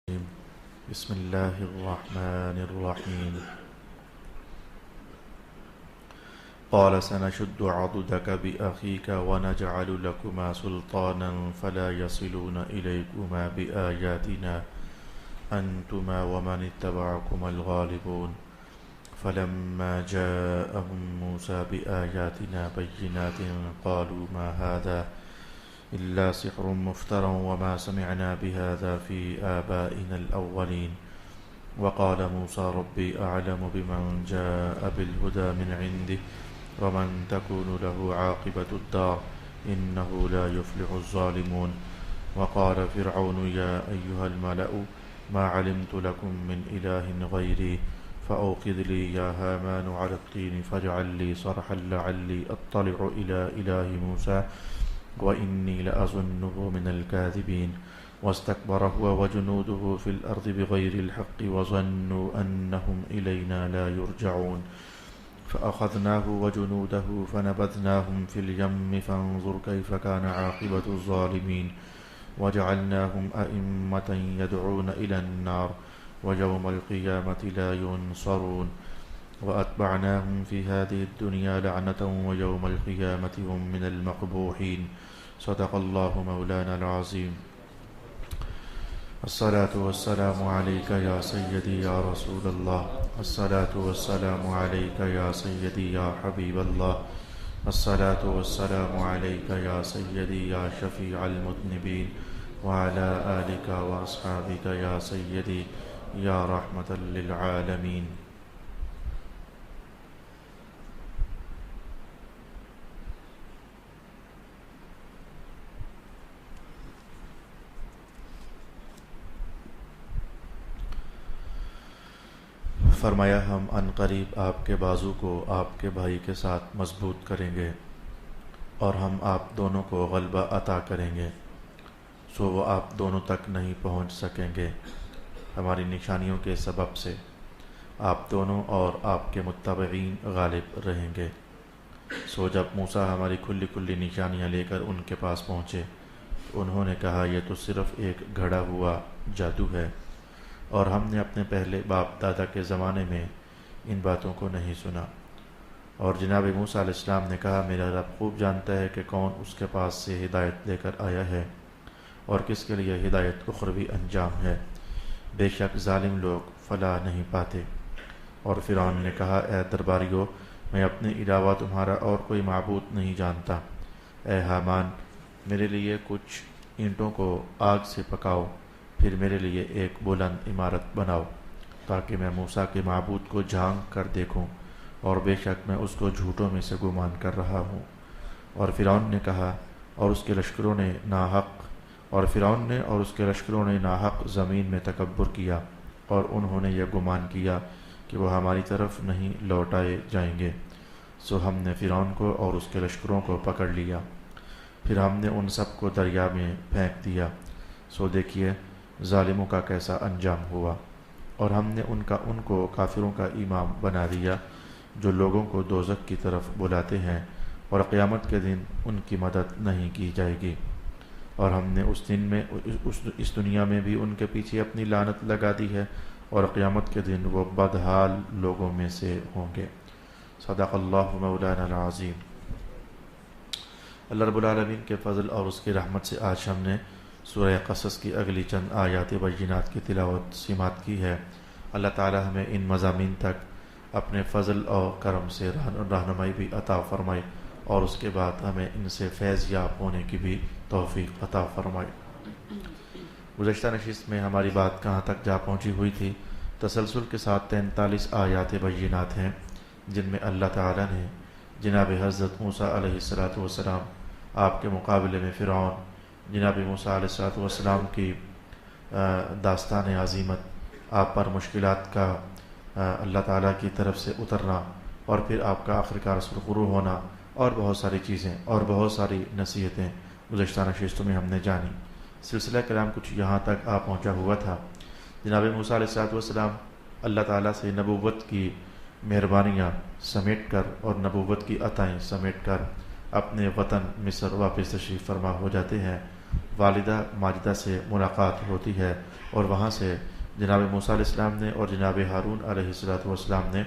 بسم الله الرحمن الرحيم قال سنشد عضدك بأخيك ونجعل لكما سلطانا فلا يصلون إليكما بآياتنا أنتما ومن اتبعكما الغالبون فلما جاءهم موسى بآياتنا بينات قالوا ما هذا إلا سحر مفترى وما سمعنا بهذا في آبائنا الأولين وقال موسى ربي أعلم بمن جاء بالهدى من عنده ومن تكون له عاقبة الدار إنه لا يفلح الظالمون وقال فرعون يا أيها الملأ ما علمت لكم من إله غيري فأوقد لي يا هامان على الطين فاجعل لي صرحا لعلي أطلع إلى إله موسى وإني لأظنه من الكاذبين واستكبر هو وجنوده في الأرض بغير الحق وظنوا أنهم إلينا لا يرجعون فأخذناه وجنوده فنبذناهم في اليم فانظر كيف كان عاقبة الظالمين وجعلناهم أئمة يدعون إلى النار ويوم القيامة لا ينصرون وأتبعناهم في هذه الدنيا لعنة ويوم القيامة هم من المقبوحين صدق الله مولانا العظيم الصلاة والسلام عليك يا سيدي يا رسول الله الصلاة والسلام عليك يا سيدي يا حبيب الله الصلاة والسلام عليك يا سيدي يا شفيع المذنبين وعلى آلك وأصحابك يا سيدي يا رحمة للعالمين فرمایا ہم ان قریب آپ کے بازو کو آپ کے بھائی کے ساتھ مضبوط کریں گے اور ہم آپ دونوں کو غلبہ عطا کریں گے سو وہ آپ دونوں تک نہیں پہنچ سکیں گے ہماری نشانیوں کے سبب سے آپ دونوں اور آپ کے متبعین غالب رہیں گے سو جب موسیٰ ہماری کھلی کھلی نشانیاں لے کر ان کے پاس پہنچے انہوں نے کہا یہ تو صرف ایک گھڑا ہوا جادو ہے اور ہم نے اپنے پہلے باپ دادا کے زمانے میں ان باتوں کو نہیں سنا اور جناب موسیٰ علیہ السلام نے کہا میرا رب خوب جانتا ہے کہ کون اس کے پاس سے ہدایت لے کر آیا ہے اور کس کے لیے ہدایت اخروی انجام ہے بے شک ظالم لوگ فلاح نہیں پاتے اور فرعون نے کہا اے درباریو میں اپنے علاوہ تمہارا اور کوئی معبود نہیں جانتا اے حامان میرے لیے کچھ اینٹوں کو آگ سے پکاؤ پھر میرے لیے ایک بلند عمارت بناؤ تاکہ میں موسیٰ کے معبود کو جھانک کر دیکھوں اور بے شک میں اس کو جھوٹوں میں سے گمان کر رہا ہوں اور فرعون نے کہا اور اس کے لشکروں نے ناحق زمین میں تکبر کیا اور انہوں نے یہ گمان کیا کہ وہ ہماری طرف نہیں لوٹائے جائیں گے سو ہم نے فرعون کو اور اس کے لشکروں کو پکڑ لیا پھر ہم نے ان سب کو دریا میں پھینک دیا سو دیکھیے ظالموں کا کیسا انجام ہوا اور ہم نے ان کو کافروں کا امام بنا دیا جو لوگوں کو دوزخ کی طرف بلاتے ہیں اور قیامت کے دن ان کی مدد نہیں کی جائے گی اور ہم نے اس دنیا میں بھی ان کے پیچھے اپنی لعنت لگا دی ہے اور قیامت کے دن وہ بدحال لوگوں میں سے ہوں گے صدق اللہ مولانا العظیم اللہ رب العالمین کے فضل اور اس کی رحمت سے آج ہم نے سورہ قصص کی اگلی چند آیات بینات کی تلاوت سماعت کی ہے اللہ تعالی ہمیں ان مضامین تک اپنے فضل اور کرم سے رہنمائی بھی عطا فرمائے اور اس کے بعد ہمیں ان سے فیض یاب ہونے کی بھی توفیق عطا فرمائے گزشتہ نشست میں ہماری بات کہاں تک جا پہنچی ہوئی تھی تسلسل کے ساتھ 43 آیات بینات ہیں جن میں اللہ تعالی نے جناب حضرت موسیٰ علیہ السلام آپ کے مقابلے میں فرعون جناب موسیٰ علیہ السلام کی داستان عظیمت آپ پر مشکلات کا اللہ تعالیٰ کی طرف سے اترنا اور پھر آپ کا آخرکار سرخرو ہونا اور بہت ساری چیزیں اور بہت ساری نصیحتیں گزشتہ نشستوں میں ہم نے جانی سلسلہ کلام کچھ یہاں تک آ پہنچا ہوا تھا جناب موسیٰ علیہ السلام اللہ تعالیٰ سے نبوت کی مہربانیاں سمیٹ کر اور نبوت کی عطائیں سمیٹ کر اپنے وطن مصر واپس تشریف فرما ہو جاتے ہیں والدہ ماجدہ سے ملاقات ہوتی ہے اور وہاں سے جناب موسیٰ علیہ السلام نے اور جناب ہارون علیہ السلام نے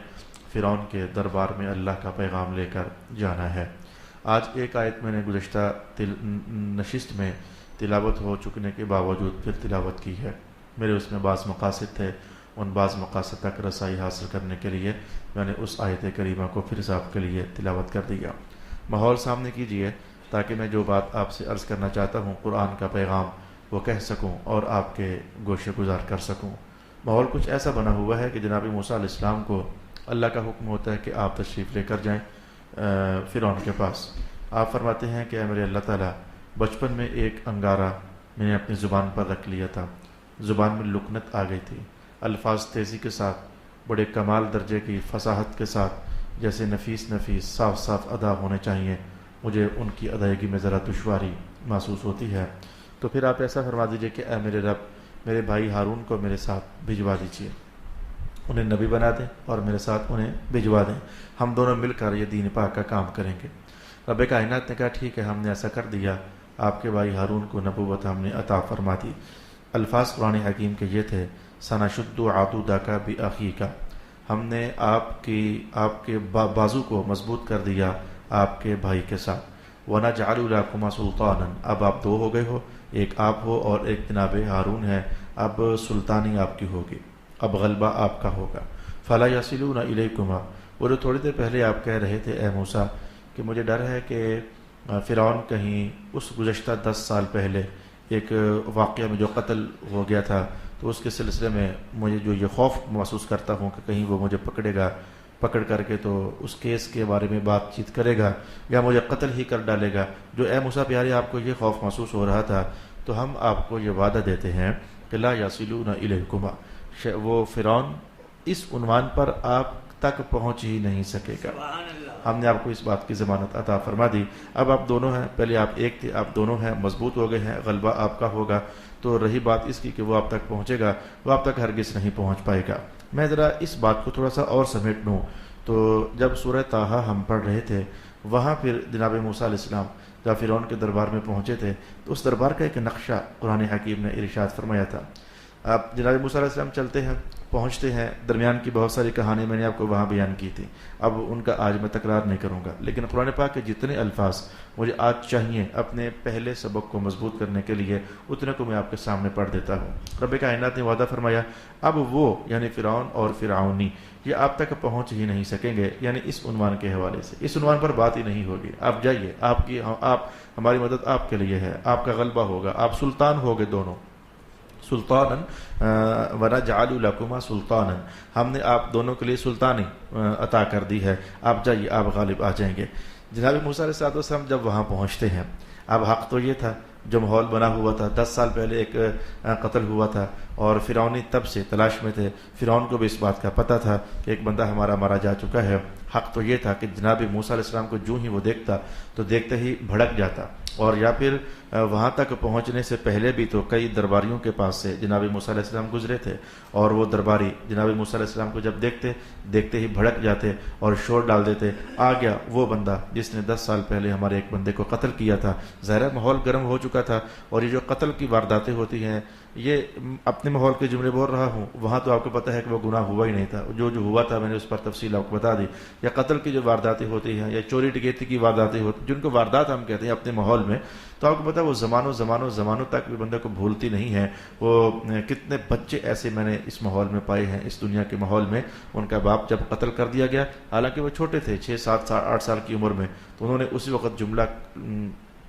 فرعون کے دربار میں اللہ کا پیغام لے کر جانا ہے۔ آج ایک آیت میں نے گزشتہ نشست میں تلاوت ہو چکنے کے باوجود پھر تلاوت کی ہے۔ میرے اس میں بعض مقاصد تھے، ان بعض مقاصد تک رسائی حاصل کرنے کے لیے میں نے اس آیت کریمہ کو پھر سے آپ کے لیے تلاوت کر دیا۔ ماحول سامنے کیجئے تاکہ میں جو بات آپ سے عرض کرنا چاہتا ہوں، قرآن کا پیغام، وہ کہہ سکوں اور آپ کے گوشے گزار کر سکوں۔ ماحول کچھ ایسا بنا ہوا ہے کہ جناب موسیٰ علیہ السلام کو اللہ کا حکم ہوتا ہے کہ آپ تشریف لے کر جائیں فرعون کے پاس۔ آپ فرماتے ہیں کہ اے میرے اللہ تعالیٰ، بچپن میں ایک انگارہ میں نے اپنی زبان پر رکھ لیا تھا، زبان میں لکنت آ گئی تھی، الفاظ تیزی کے ساتھ، بڑے کمال درجے کی فصاحت کے ساتھ، جیسے نفیس صاف صاف ادا ہونے چاہیے، مجھے ان کی ادائیگی میں ذرا دشواری محسوس ہوتی ہے۔ تو پھر آپ ایسا فرما دیجئے کہ اے میرے رب، میرے بھائی ہارون کو میرے ساتھ بھجوا دیجیے، انہیں نبی بنا دیں اور میرے ساتھ انہیں بھجوا دیں، ہم دونوں مل کر یہ دین پاک کا کام کریں گے۔ رب کائنات نے کہا ٹھیک ہے، ہم نے ایسا کر دیا، آپ کے بھائی ہارون کو نبوت ہم نے عطا فرما دی۔ الفاظ قرآن حکیم کے یہ تھے، سنشد عضدک بأخیک، ہم نے آپ کے بازو کو مضبوط کر دیا آپ کے بھائی کے ساتھ۔ وَنَجْعَلُ لَكُمَا سُلْطَانًا، اب آپ دو ہو گئے ہو، ایک آپ ہو اور ایک جناب ہارون ہے، اب سلطانی آپ کی ہوگی، اب غلبہ آپ کا ہوگا۔ فَلَا يَصِلُونَ إِلَيْكُمَا، وہ جو تھوڑی دیر پہلے آپ کہہ رہے تھے اے موسیٰ کہ مجھے ڈر ہے کہ فرعون کہیں اس گزشتہ 10 سال پہلے ایک واقعہ میں جو قتل ہو گیا تھا، تو اس کے سلسلے میں مجھے جو یہ خوف محسوس کرتا ہوں کہ کہیں وہ مجھے پکڑ کر کے تو اس کیس کے بارے میں بات چیت کرے گا یا مجھے قتل ہی کر ڈالے گا۔ جو اے موسیٰ پیارے آپ کو یہ خوف محسوس ہو رہا تھا، تو ہم آپ کو یہ وعدہ دیتے ہیں کہ لا یصلون الیکما، وہ فرعون اس عنوان پر آپ تک پہنچ ہی نہیں سکے گا۔ ہم نے آپ کو اس بات کی ضمانت عطا فرما دی۔ اب آپ دونوں ہیں، پہلے آپ ایک تھے، آپ دونوں ہیں، مضبوط ہو گئے ہیں، غلبہ آپ کا ہوگا۔ تو رہی بات اس کی کہ وہ آپ تک پہنچے گا، وہ آپ تک ہرگز نہیں پہنچ پائے گا۔ میں ذرا اس بات کو تھوڑا سا اور سمیٹ لوں تو جب سورہ طٰہٰ ہم پڑھ رہے تھے، وہاں پھر جناب موسیٰ علیہ السلام جب فرعون کے دربار میں پہنچے تھے تو اس دربار کا ایک نقشہ قرآن حکیم نے ارشاد فرمایا تھا۔ آپ جناب موسیٰ علیہ السلام چلتے ہیں، پہنچتے ہیں، درمیان کی بہت ساری کہانی میں نے آپ کو وہاں بیان کی تھی، اب ان کا آج میں تکرار نہیں کروں گا، لیکن قرآن پاک کے جتنے الفاظ مجھے آج چاہیے اپنے پہلے سبق کو مضبوط کرنے کے لیے، اتنے کو میں آپ کے سامنے پڑھ دیتا ہوں۔ رب کائنات نے وعدہ فرمایا، اب وہ یعنی فرعون اور فرعونی یہ آپ تک پہنچ ہی نہیں سکیں گے، یعنی اس عنوان کے حوالے سے، اس عنوان پر بات ہی نہیں ہوگی۔ آپ جائیے، آپ ہماری مدد آپ کے لیے ہے، آپ کا غلبہ ہوگا، آپ سلطان ہوگے دونوں، سلطاناً وَنَجْعَلُ لَكُمَا سُلْطَانًا، ہم نے آپ دونوں کے لیے سلطانی عطا کر دی ہے، آپ جائیے، آپ غالب آ جائیں گے۔ جناب موسیٰ علیہ السلام جب وہاں پہنچتے ہیں، اب حق تو یہ تھا جو ماحول بنا ہوا تھا، 10 سال پہلے ایک قتل ہوا تھا اور فرعونی تب سے تلاش میں تھے، فرعون کو بھی اس بات کا پتہ تھا کہ ایک بندہ ہمارا مارا جا چکا ہے۔ حق تو یہ تھا کہ جناب موسیٰ علیہ السلام کو جو ہی وہ دیکھتا تو دیکھتے ہی بھڑک جاتا، اور یا پھر وہاں تک پہنچنے سے پہلے بھی تو کئی درباریوں کے پاس سے جناب موسیٰ علیہ السلام گزرے تھے، اور وہ درباری جناب موسیٰ علیہ السلام کو جب دیکھتے ہی بھڑک جاتے اور شور ڈال دیتے، آ گیا وہ بندہ جس نے 10 سال پہلے ہمارے ایک بندے کو قتل کیا تھا۔ ظاہر ماحول گرم ہو چکا تھا، اور یہ جو قتل کی وارداتیں ہوتی ہیں، یہ اپنے ماحول کے جملے بول رہا ہوں، وہاں تو آپ کو پتہ ہے کہ وہ گناہ ہوا ہی نہیں تھا، جو ہوا تھا میں نے اس پر تفصیل آپ کو بتا دی۔ یا قتل کی جو وارداتیں ہوتی ہیں، یا چوری ڈکیتی کی وارداتیں ہوتی ہیں، جن کو واردات ہم کہتے ہیں اپنے ماحول میں، تو آپ کو پتہ ہے وہ زمانوں تک بھی بندے کو بھولتی نہیں ہے۔ وہ کتنے بچے ایسے میں نے اس ماحول میں پائے ہیں، اس دنیا کے ماحول میں، ان کا باپ جب قتل کر دیا گیا، حالانکہ وہ چھوٹے تھے، 6 7 8 سال کی عمر میں، تو انہوں نے اسی وقت جملہ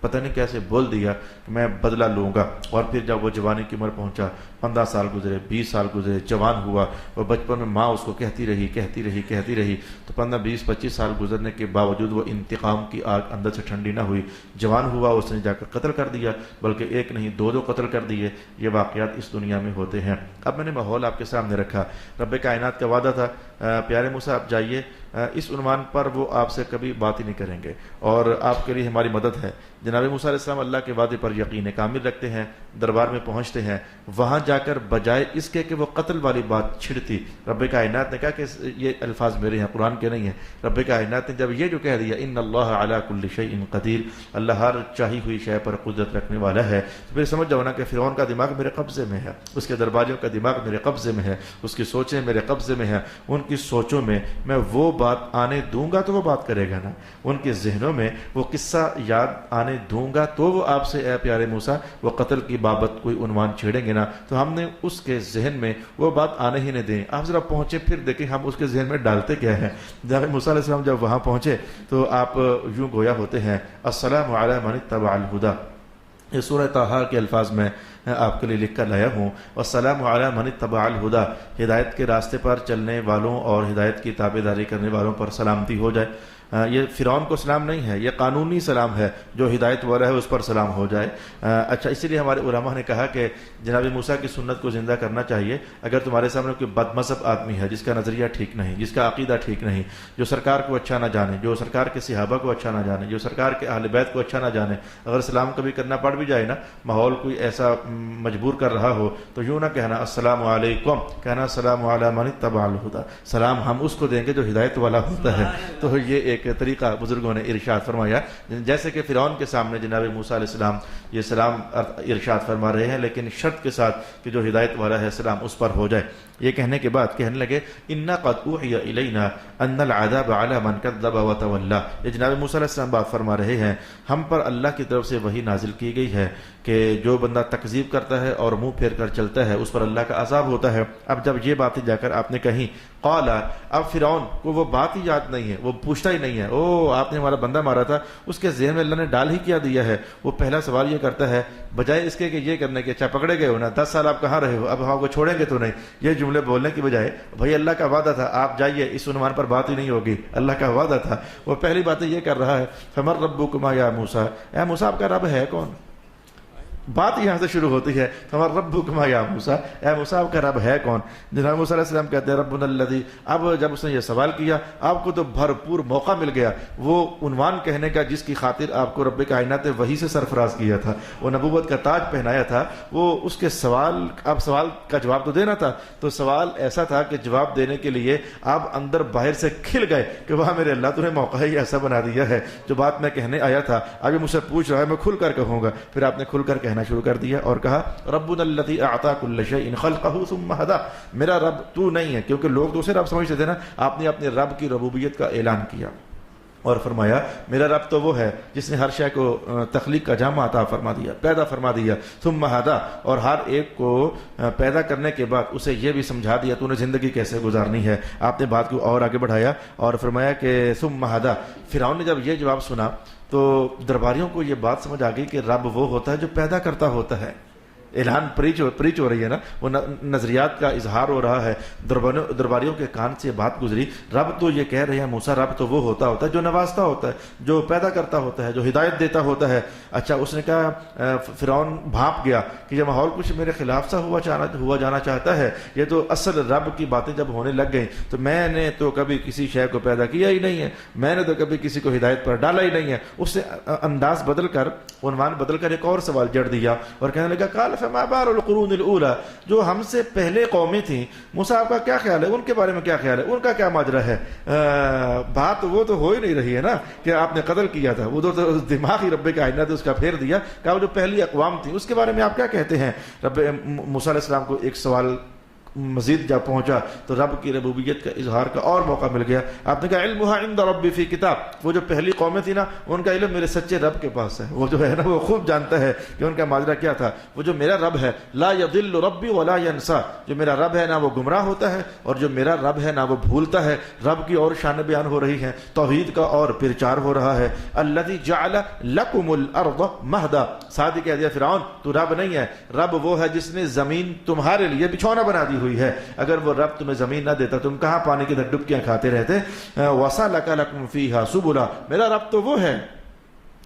پتہ نہیں کیسے بول دیا کہ میں بدلہ لوں گا، اور پھر جب وہ جوانی کی عمر پہنچا، 15 سال گزرے، 20 سال گزرے، جوان ہوا، اور بچپن میں ماں اس کو کہتی رہی، تو 15 20 25 سال گزرنے کے باوجود وہ انتقام کی آگ اندر سے ٹھنڈی نہ ہوئی، جوان ہوا، اس نے جا کر قتل کر دیا، بلکہ ایک نہیں 2 قتل کر دیے۔ یہ واقعات اس دنیا میں ہوتے ہیں۔ اب میں نے ماحول آپ کے سامنے رکھا، رب کائنات کا وعدہ تھا، پیارے موسیٰ آپ جائیے اس عنوان پر وہ آپ سے کبھی بات ہی نہیں کریں گے، اور آپ کے لیے ہماری مدد ہے۔ جناب موسیٰ علیہ السلام اللہ کے وعدے پر یقین کامل رکھتے ہیں، دربار میں پہنچتے ہیں، وہاں جا کر بجائے اس کے کہ وہ قتل والی بات چھڑتی، رب کائنات نے کہا کہ یہ الفاظ میرے ہیں، قرآن کے نہیں ہیں، رب کائنات نے جب یہ جو کہہ دیا ان اللہ علی کل شیء قدیر، اللہ ہر چاہی ہوئی شے پر قدرت رکھنے والا ہے، تو پھر سمجھ جاؤ نا کہ فرعون کا دماغ میرے قبضے میں ہے، اس کے درباریوں کا دماغ میرے قبضے میں ہے، اس کی سوچیں میرے قبضے میں ہیں، ان کی سوچوں میں میں وہ بات آنے دوں گا تو وہ بات کرے گا نا، ان کے ذہنوں میں وہ قصہ یاد آنے دوں گا تو وہ آپ سے اے پیارے موسیٰ وہ قتل کی بابت کوئی عنوان چھیڑیں گے نا، تو ہم نے اس کے ذہن میں وہ بات آنے ہی نہیں دیں۔ آپ ذرا پہنچے پھر دیکھیں ہم اس کے ذہن میں ڈالتے کیا ہے۔ جناب موسیٰ علیہ السلام جب وہاں پہنچے تو آپ یوں گویا ہوتے ہیں السلام علی من اتبع الہدی، یہ سورہ طٰہٰ کے الفاظ میں آپ کے لیے لکھ کر لایا ہوں، والسلام علی من اتبع الہدی، ہدایت کے راستے پر چلنے والوں اور ہدایت کی تابعداری کرنے والوں پر سلامتی ہو جائے۔ یہ فرعون کو سلام نہیں ہے، یہ قانونی سلام ہے، جو ہدایت والا ہے اس پر سلام ہو جائے۔ اچھا، اسی لیے ہمارے علماء نے کہا کہ جناب موسیٰ کی سنت کو زندہ کرنا چاہیے۔ اگر تمہارے سامنے کوئی بد مذہب آدمی ہے جس کا نظریہ ٹھیک نہیں، جس کا عقیدہ ٹھیک نہیں، جو سرکار کو اچھا نہ جانے، جو سرکار کے صحابہ کو اچھا نہ جانے، جو سرکار کے اہل بیت کو اچھا نہ جانے، اگر سلام کبھی کرنا پڑ بھی جائے نا، ماحول کوئی ایسا مجبور کر رہا ہو، تو یوں نہ کہنا السلام علیکم، کہنا السلام علی من اتبع الہدی، سلام ہم اس کو دیں گے جو ہدایت والا ہوتا ہے۔ تو یہ ایک طریقہ بزرگوں نے ارشاد فرمایا، جیسے کہ فرعون کے سامنے جناب موسیٰ علیہ السلام یہ سلام ارشاد فرما رہے ہیں، لیکن شرط کے ساتھ کہ جو ہدایت والا ہے سلام اس پر ہو جائے۔ یہ کہنے کے بعد کہنے لگے انا قد اوحی الینا ان العذاب علی من کذب وتولی، یہ جناب موسیٰ علیہ السلام بات فرما رہے ہیں، ہم پر اللہ کی طرف سے وحی نازل کی گئی ہے کہ جو بندہ تکذیب کرتا ہے اور منہ پھیر کر چلتا ہے اس پر اللہ کا عذاب ہوتا ہے۔ اب جب یہ باتیں جا کر آپ نے کہیں، قال، اب فرعون کو وہ بات ہی یاد نہیں ہے، وہ پوچھتا ہی نہیں ہے، او آپ نے ہمارا بندہ مارا تھا، اس کے ذہن میں اللہ نے ڈال ہی کیا دیا ہے۔ وہ پہلا سوال یہ کرتا ہے بجائے اس کے کہ یہ کرنے کے، اچھا پکڑے گئے ہو نا، 10 سال آپ کہاں رہے ہو، اب ہم کو چھوڑیں گے تو نہیں، یہ جملے بولنے کی بجائے بھائی اللہ کا وعدہ تھا آپ جائیے، اس عنوان پر بات ہی نہیں ہوگی، اللہ کا وعدہ تھا، وہ پہلی باتیں یہ کر رہا ہے فمن ربکما یا موسیٰ، اے موسیٰ آپ کا رب ہے کون؟ بات یہاں سے شروع ہوتی ہے فمن ربکما یا موسیٰ، اے موسیٰ آپ کا رب ہے کون؟ جناب موسیٰ علیہ السلام کہتے ہیں ربنا الذی، اب جب اس نے یہ سوال کیا آپ کو تو بھرپور موقع مل گیا وہ عنوان کہنے کا جس کی خاطر آپ کو رب کائنات نے وحی سے سرفراز کیا تھا، وہ نبوت کا تاج پہنایا تھا، وہ اس کے سوال، اب سوال کا جواب تو دینا تھا، تو سوال ایسا تھا کہ جواب دینے کے لیے آپ اندر باہر سے کھل گئے کہ وہاں میرے اللہ تو نے موقع ہی ایسا بنا دیا ہے، جو بات میں کہنے آیا تھا ابھی مجھ سے پوچھ رہا ہے میں کھل کر کہوں گا، پھر آپ نے کھل کر کہنا شروع کر دیا اور کہا ربنا الذی اعطى كل شيء خلقه ثم هدى، میرا رب تو نہیں ہے، کیونکہ لوگ تو اسے رب سمجھتے تھے نا، آپ نے اپنے رب کی ربوبیت کا اعلان کیا اور فرمایا میرا رب تو وہ ہے جس نے ہر شے کو تخلیق کا جامع عطا فرما دیا، پیدا فرما دیا، ثم هدى، اور ہر ایک کو پیدا کرنے کے بعد اسے یہ بھی سمجھا دیا تو نے زندگی کیسے گزارنی ہے۔ آپ نے بات کو اور آگے بڑھایا اور فرمایا کہ ثم هدى، فرعون نے جب یہ جواب سنا تو درباریوں کو یہ بات سمجھ آ گئی کہ رب وہ ہوتا ہے جو پیدا کرتا ہوتا ہے، اعلان پریچ ہو رہی ہے نا، وہ نظریات کا اظہار ہو رہا ہے، درباریوں کے کان سے بات گزری، رب تو یہ کہہ رہے ہیں موسیٰ رب تو وہ ہوتا ہے جو نوازتا ہوتا ہے، جو پیدا کرتا ہوتا ہے، جو ہدایت دیتا ہوتا ہے۔ اچھا، اس نے کہا فرعون بھانپ گیا کہ یہ ماحول کچھ میرے خلاف سا ہوا جانا چاہتا ہے، یہ تو اصل رب کی باتیں جب ہونے لگ گئیں تو میں نے تو کبھی کسی شے کو پیدا کیا ہی نہیں ہے، میں نے تو کبھی کسی کو ہدایت پر ڈالا ہی نہیں ہے۔ اس نے انداز بدل کر، عنوان بدل کر ایک اور سوال جڑ دیا اور کہنے لگا قال فما بال القرون الاولى، جو ہم سے پہلے قومیں تھیں موسیٰ آپ کا کیا خیال ہے، ان کے بارے میں کیا خیال ہے، ان کا کیا ماجرا ہے؟ بات وہ تو ہو ہی نہیں رہی ہے نا کہ آپ نے قتل کیا تھا، وہ تو دماغ ہی رب کائنات نے اس کا پھیر دیا، کہا وہ جو پہلی اقوام تھی اس کے بارے میں آپ کیا کہتے ہیں؟ رب موسیٰ علیہ السلام کو ایک سوال مزید جب پہنچا تو رب کی ربوبیت کا اظہار کا اور موقع مل گیا۔ آپ نے کہا علمها عند ربی فی کتاب، وہ جو پہلی قومیں تھی نا ان کا علم میرے سچے رب کے پاس ہے، وہ جو ہے نا وہ خوب جانتا ہے کہ ان کا ماجرا کیا تھا، وہ جو میرا رب ہے لا یضل ربی ولا ینسا، جو میرا رب ہے نہ وہ گمراہ ہوتا ہے اور جو میرا رب ہے نہ وہ بھولتا ہے۔ رب کی اور شان بیان ہو رہی ہے، توحید کا اور پرچار ہو رہا ہے۔ الذی جعل لکم الارض مہدا، ساتھ ہی کہہ دیا فرعون تو رب نہیں ہے، رب وہ ہے جس نے زمین تمہارے لیے بچھونا بنا دی ہوئی ہے، اگر وہ رب تمہیں زمین نہ دیتا تم کہاں پانی کی ڈبکیاں کھاتے رہتے۔ وَسَلَكَ لَكُمْ فِيهَا سُبُلًا، میرا رب تو وہ ہے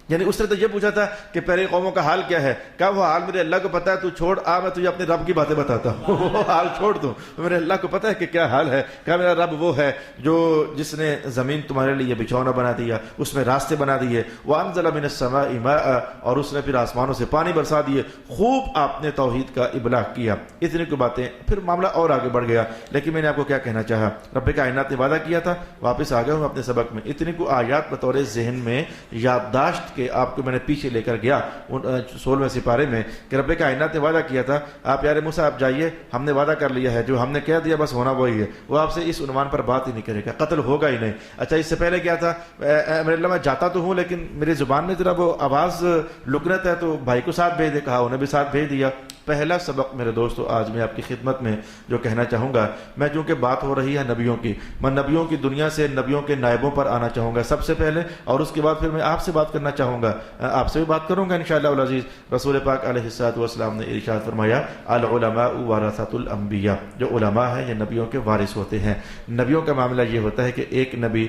یعنی اس نے تو یہ پوچھا تھا کہ پہلے قوموں کا حال کیا ہے، کہا وہ حال میرے اللہ کو پتا ہے، تو چھوڑ آ میں تجھے اپنے رب کی باتیں بتاتا ہوں وہ حال چھوڑ دوں، میرے اللہ کو پتا ہے کہ کیا حال ہے۔ کہا میرا رب وہ ہے جو جس نے زمین تمہارے لیے بچھونا بنا دیا، اس میں راستے بنا دیے، وانزل من السماء ماء، اور اس نے پھر آسمانوں سے پانی برسا دیے۔ خوب آپ نے توحید کا ابلاغ کیا، اتنی کو باتیں، پھر معاملہ اور آگے بڑھ گیا۔ لیکن میں نے آپ کو کیا کہنا چاہا، رب کائنات نے وعدہ کیا تھا، واپس آ گیا ہوں اپنے سبق میں، اتنی کو آیات بطور ذہن میں یادداشت کے آپ کو میں نے پیچھے لے کر گیا 16ویں سپارے میں کہ رب کائنات نے وعدہ کیا تھا، آپ پیارے موسیٰ آپ جائیے، ہم نے وعدہ کر لیا ہے، جو ہم نے کہہ دیا بس ہونا وہی ہے۔ وہ آپ سے اس عنوان پر بات ہی نہیں کرے گا، قتل ہوگا ہی نہیں۔ اچھا اس سے پہلے کیا تھا، میرے اللہ میں جاتا تو ہوں لیکن میری زبان میں ذرا وہ آواز لکنت ہے، تو بھائی کو ساتھ بھیج دے، کہا انہیں بھی ساتھ بھیج دیا۔ پہلا سبق میرے دوستو آج میں آپ کی خدمت میں جو کہنا چاہوں گا، میں چونکہ بات ہو رہی ہے نبیوں کی، میں نبیوں کی دنیا سے نبیوں کے نائبوں پر آنا چاہوں گا سب سے پہلے، اور اس کے بعد پھر میں آپ سے بات کرنا چاہوں گا، آپ سے بھی بات کروں گا انشاءاللہ العزیز۔ رسول پاک علیہ الصلوۃ والسلام نے ارشاد فرمایا العلماء ورثۃ الانبیاء، جو علماء ہیں یہ نبیوں کے وارث ہوتے ہیں۔ نبیوں کا معاملہ یہ ہوتا ہے کہ ایک نبی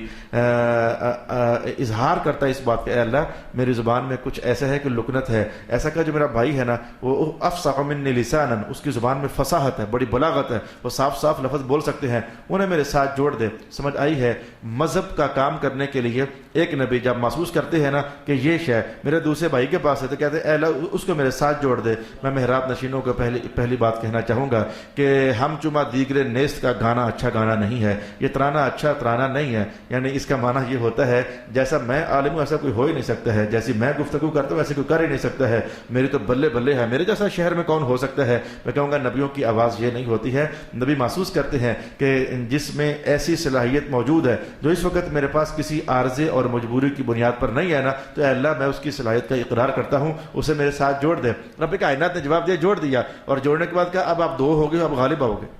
اظہار کرتا ہے اس بات کا، اے اللہ میری زبان میں کچھ ایسا ہے کہ لکنت ہے، ایسا کہ جو میرا بھائی ہے نا وہ افصح منی لسانا، اس کی زبان میں فصاحت ہے، بڑی بلاغت ہے، وہ صاف صاف لفظ بول سکتے ہیں، انہیں میرے ساتھ جوڑ دے۔ سمجھ آئی ہے، مذہب کا کام کرنے کے لیے ایک نبی جب محسوس کرتے ہیں نا کہ یہ شے میرے دوسرے بھائی کے پاس ہے تو کہتے ہیں اے اللہ اس کو میرے ساتھ جوڑ دے۔ میں محراب نشینوں کو پہلی بات کہنا چاہوں گا کہ ہم چما دیگر نیست کا گانا اچھا گانا نہیں ہے، یہ ترانہ اچھا ترانہ نہیں ہے، یعنی اس کا معنی یہ ہوتا ہے جیسا میں عالم ہوں ایسا کوئی ہو ہی نہیں سکتا ہے، جیسی میں گفتگو کرتا ہوں ایسے کوئی کر ہی نہیں سکتا ہے، میری تو بلے بلے ہے، میرے جیسا شہر میں کون ہو سکتا ہے۔ میں کہوں گا نبیوں کی آواز یہ نہیں ہوتی ہے، نبی محسوس کرتے ہیں کہ جس میں ایسی صلاحیت موجود ہے جو اس وقت میرے پاس کسی عارضے اور مجبوری کی بنیاد پر نہیں ہے نا، تو اے اللہ میں اس کی صلاحیت کا اقرار کرتا ہوں، اسے میرے ساتھ جوڑ دے۔ رب کائنات نے جواب دیا، جوڑ دیا، اور جوڑنے کے بعد کہا اب آپ دو ہو گئے، اب غالب آؤ گے۔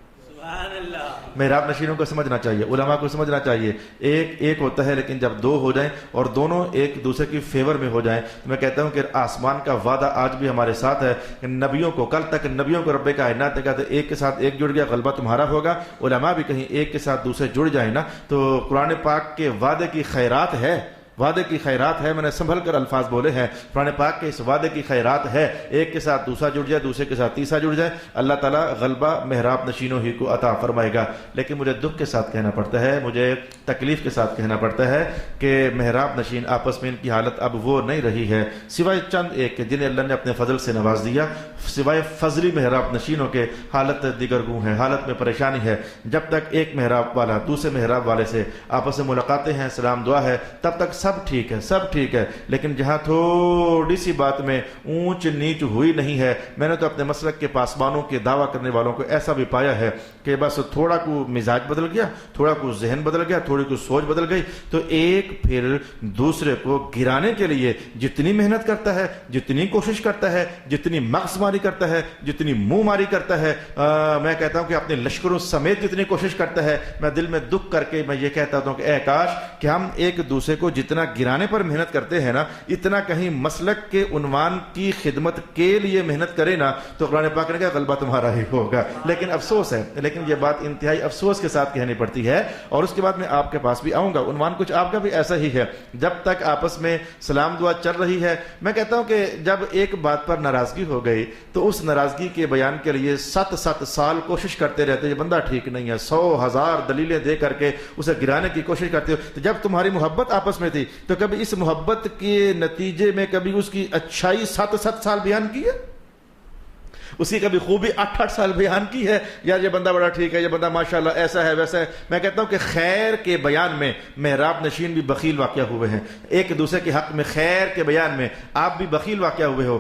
محراب نشینوں کو سمجھنا چاہیے، علماء کو سمجھنا چاہیے، ایک ہوتا ہے لیکن جب دو ہو جائیں اور دونوں ایک دوسرے کی فیور میں ہو جائیں تو میں کہتا ہوں کہ آسمان کا وعدہ آج بھی ہمارے ساتھ ہے کہ نبیوں کو، کل تک نبیوں کو رب کائنات نے کہا تھا ایک کے ساتھ ایک جڑ گیا غلبہ تمہارا ہوگا۔ علماء بھی کہیں ایک کے ساتھ دوسرے جڑ جائیں نا تو قرآن پاک کے وعدے کی خیرات ہے، وعدے کی خیرات ہے، میں نے سنبھل کر الفاظ بولے ہیں، قرآن پاک کے اس وعدے کی خیرات ہے، ایک کے ساتھ دوسرا جڑ جائے، دوسرے کے ساتھ تیسرا جڑ جائے، اللہ تعالیٰ غلبہ محراب نشینوں ہی کو عطا فرمائے گا۔ لیکن مجھے دکھ کے ساتھ کہنا پڑتا ہے، مجھے تکلیف کے ساتھ کہنا پڑتا ہے کہ محراب نشین آپس میں ان کی حالت اب وہ نہیں رہی ہے، سوائے چند ایک جنہیں اللہ نے اپنے فضل سے نواز دیا، سوائے فضلی محراب نشینوں کے حالت دیگر گوں ہے، حالت میں پریشانی ہے۔ جب تک ایک محراب والا دوسرے محراب والے سے آپس میں ملاقاتیں ہیں، سلام دعا ہے، تب تک سب ٹھیک ہے، سب ٹھیک ہے۔ لیکن جہاں تھوڑی سی بات میں اونچ نیچ ہوئی نہیں ہے، میں نے تو اپنے مسلک کے پاسبانوں کے دعویٰ کرنے والوں کو ایسا بھی پایا ہے کہ بس تھوڑا کو مزاج بدل گیا، تھوڑا کو ذہن بدل گیا، تھوڑی کو سوچ بدل گئی تو ایک پھر دوسرے کو گرانے کے لیے جتنی محنت کرتا ہے، جتنی کوشش کرتا ہے، جتنی مغز ماری کرتا ہے، جتنی منہ ماری کرتا ہے، میں کہتا ہوں کہ اپنے لشکروں سمیت جتنی کوشش کرتا ہے، میں دل میں دکھ کر کے میں یہ کہتا ہوں کہ اے کاش کہ ہم ایک دوسرے کو جتنا گرانے پر محنت کرتے ہیں نا، اتنا کہیں مسلک کے عنوان کی خدمت کے لیے محنت کرے نا تو قرآن پاک نے کہا غلبہ تمہارا ہی ہوگا۔ لیکن افسوس ہے، لیکن یہ بات انتہائی افسوس کے ساتھ کہنی پڑتی ہے، اور اس کے بعد میں آپ کے پاس بھی آؤں گا، عنوان کچھ آپ کا بھی ایسا ہی ہے۔ جب تک آپس میں سلام دعا چل رہی ہے، میں کہتا ہوں کہ جب ایک بات پر ناراضگی ہو گئی تو اس ناراضگی کے بیان کے لیے 7 سال کوشش کرتے رہتے، یہ بندہ ٹھیک نہیں ہے، 100,000 دلیلیں دے کر کے اسے گرانے کی کوشش کرتے ہو۔ تو جب تمہاری محبت آپس میں تھی تو کبھی اس محبت کے نتیجے میں کبھی اس کی اچھائی 7 سال بیان کی ہے، اس کی کبھی خوبی 8 سال بیان کی ہے، یار یہ بندہ بڑا ٹھیک ہے، یہ بندہ ماشاءاللہ ایسا ہے ویسا ہے۔ میں کہتا ہوں کہ خیر کے بیان میں محراب نشین بھی بخیل واقع ہوئے ہیں، ایک دوسرے کے حق میں خیر کے بیان میں آپ بھی بخیل واقع ہوئے ہو۔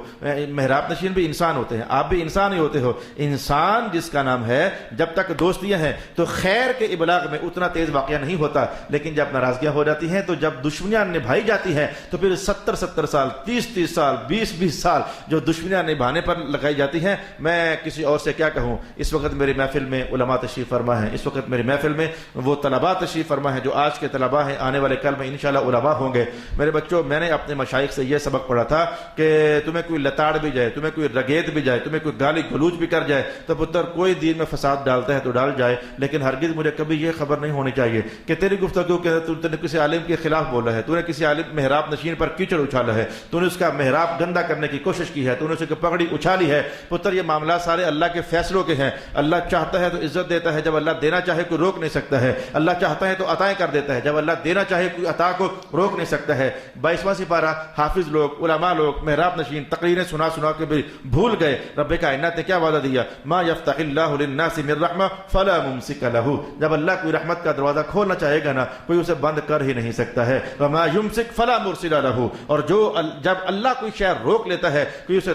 محراب نشین بھی انسان ہوتے ہیں، آپ بھی انسان ہی ہوتے ہو، انسان جس کا نام ہے جب تک دوستیاں ہیں تو خیر کے ابلاغ میں اتنا تیز واقعہ نہیں ہوتا، لیکن جب ناراضگیاں ہو جاتی ہیں تو جب دشمنیاں نبھائی جاتی ہیں تو پھر 70 سال، 30 سال، 20 سال جو دشمنیاں نبھانے پر لگائی جاتی ہیں میں کسی اور سے کیا کہوں. اس وقت میری محفل میں علماء تشریف فرما ہیں, اس وقت میری محفل میں وہ طلباء تشریف فرما ہیں جو آج کے طلباء ہیں, آنے والے کل میں انشاءاللہ علماء ہوں گے. میرے بچوں, میں نے اپنے مشائخ سے یہ سبق پڑھا تھا کہ تمہیں کوئی لتاڑ بھی جائے, تمہیں کوئی رگیت بھی جائے, تمہیں کوئی گالی گلوچ بھی کر جائے تو پتر کوئی دین میں فساد ڈالتا ہے تو ڈال جائے, لیکن ہرگز مجھے کبھی یہ خبر نہیں ہونی چاہیے کہ تیری گفتگو کے تو نے کسی عالم کے خلاف بولا ہے, تو نے کسی عالم محراب نشین پر کیچڑ اچھالا ہے, تو نے اس کا محراب گندا کرنے کی کوشش کی ہے, تو نے اس کی پگڑی اچھالی ہے. پتر یہ معاملات سارے اللہ کے فیصلوں کے ہیں. اللہ چاہتا ہے تو عزت دیتا ہے, جب اللہ دینا چاہے کوئی روک نہیں سکتا ہے. اللہ چاہتا ہے تو عطائیں کر دیتا ہے, جب اللہ دینا چاہے کوئی عطا کو روک نہیں سکتا ہے. 22واں سپارہ حافظ لوگ, علماء لوگ, محراب نشین تقریریں سنا سنا کے بھی بھول گئے رب کائنات نے کیا وعدہ دیا, ما یفتح اللہ للناس من رحمہ فلا ممسک لہ. جب اللہ کوئی رحمت کا دروازہ کھولنا چاہے گا نا, کوئی اسے بند کر ہی نہیں سکتا ہے. وما یمسک فلا مرسل لہ, اور جب اللہ کوئی شے روک لیتا ہے کوئی اسے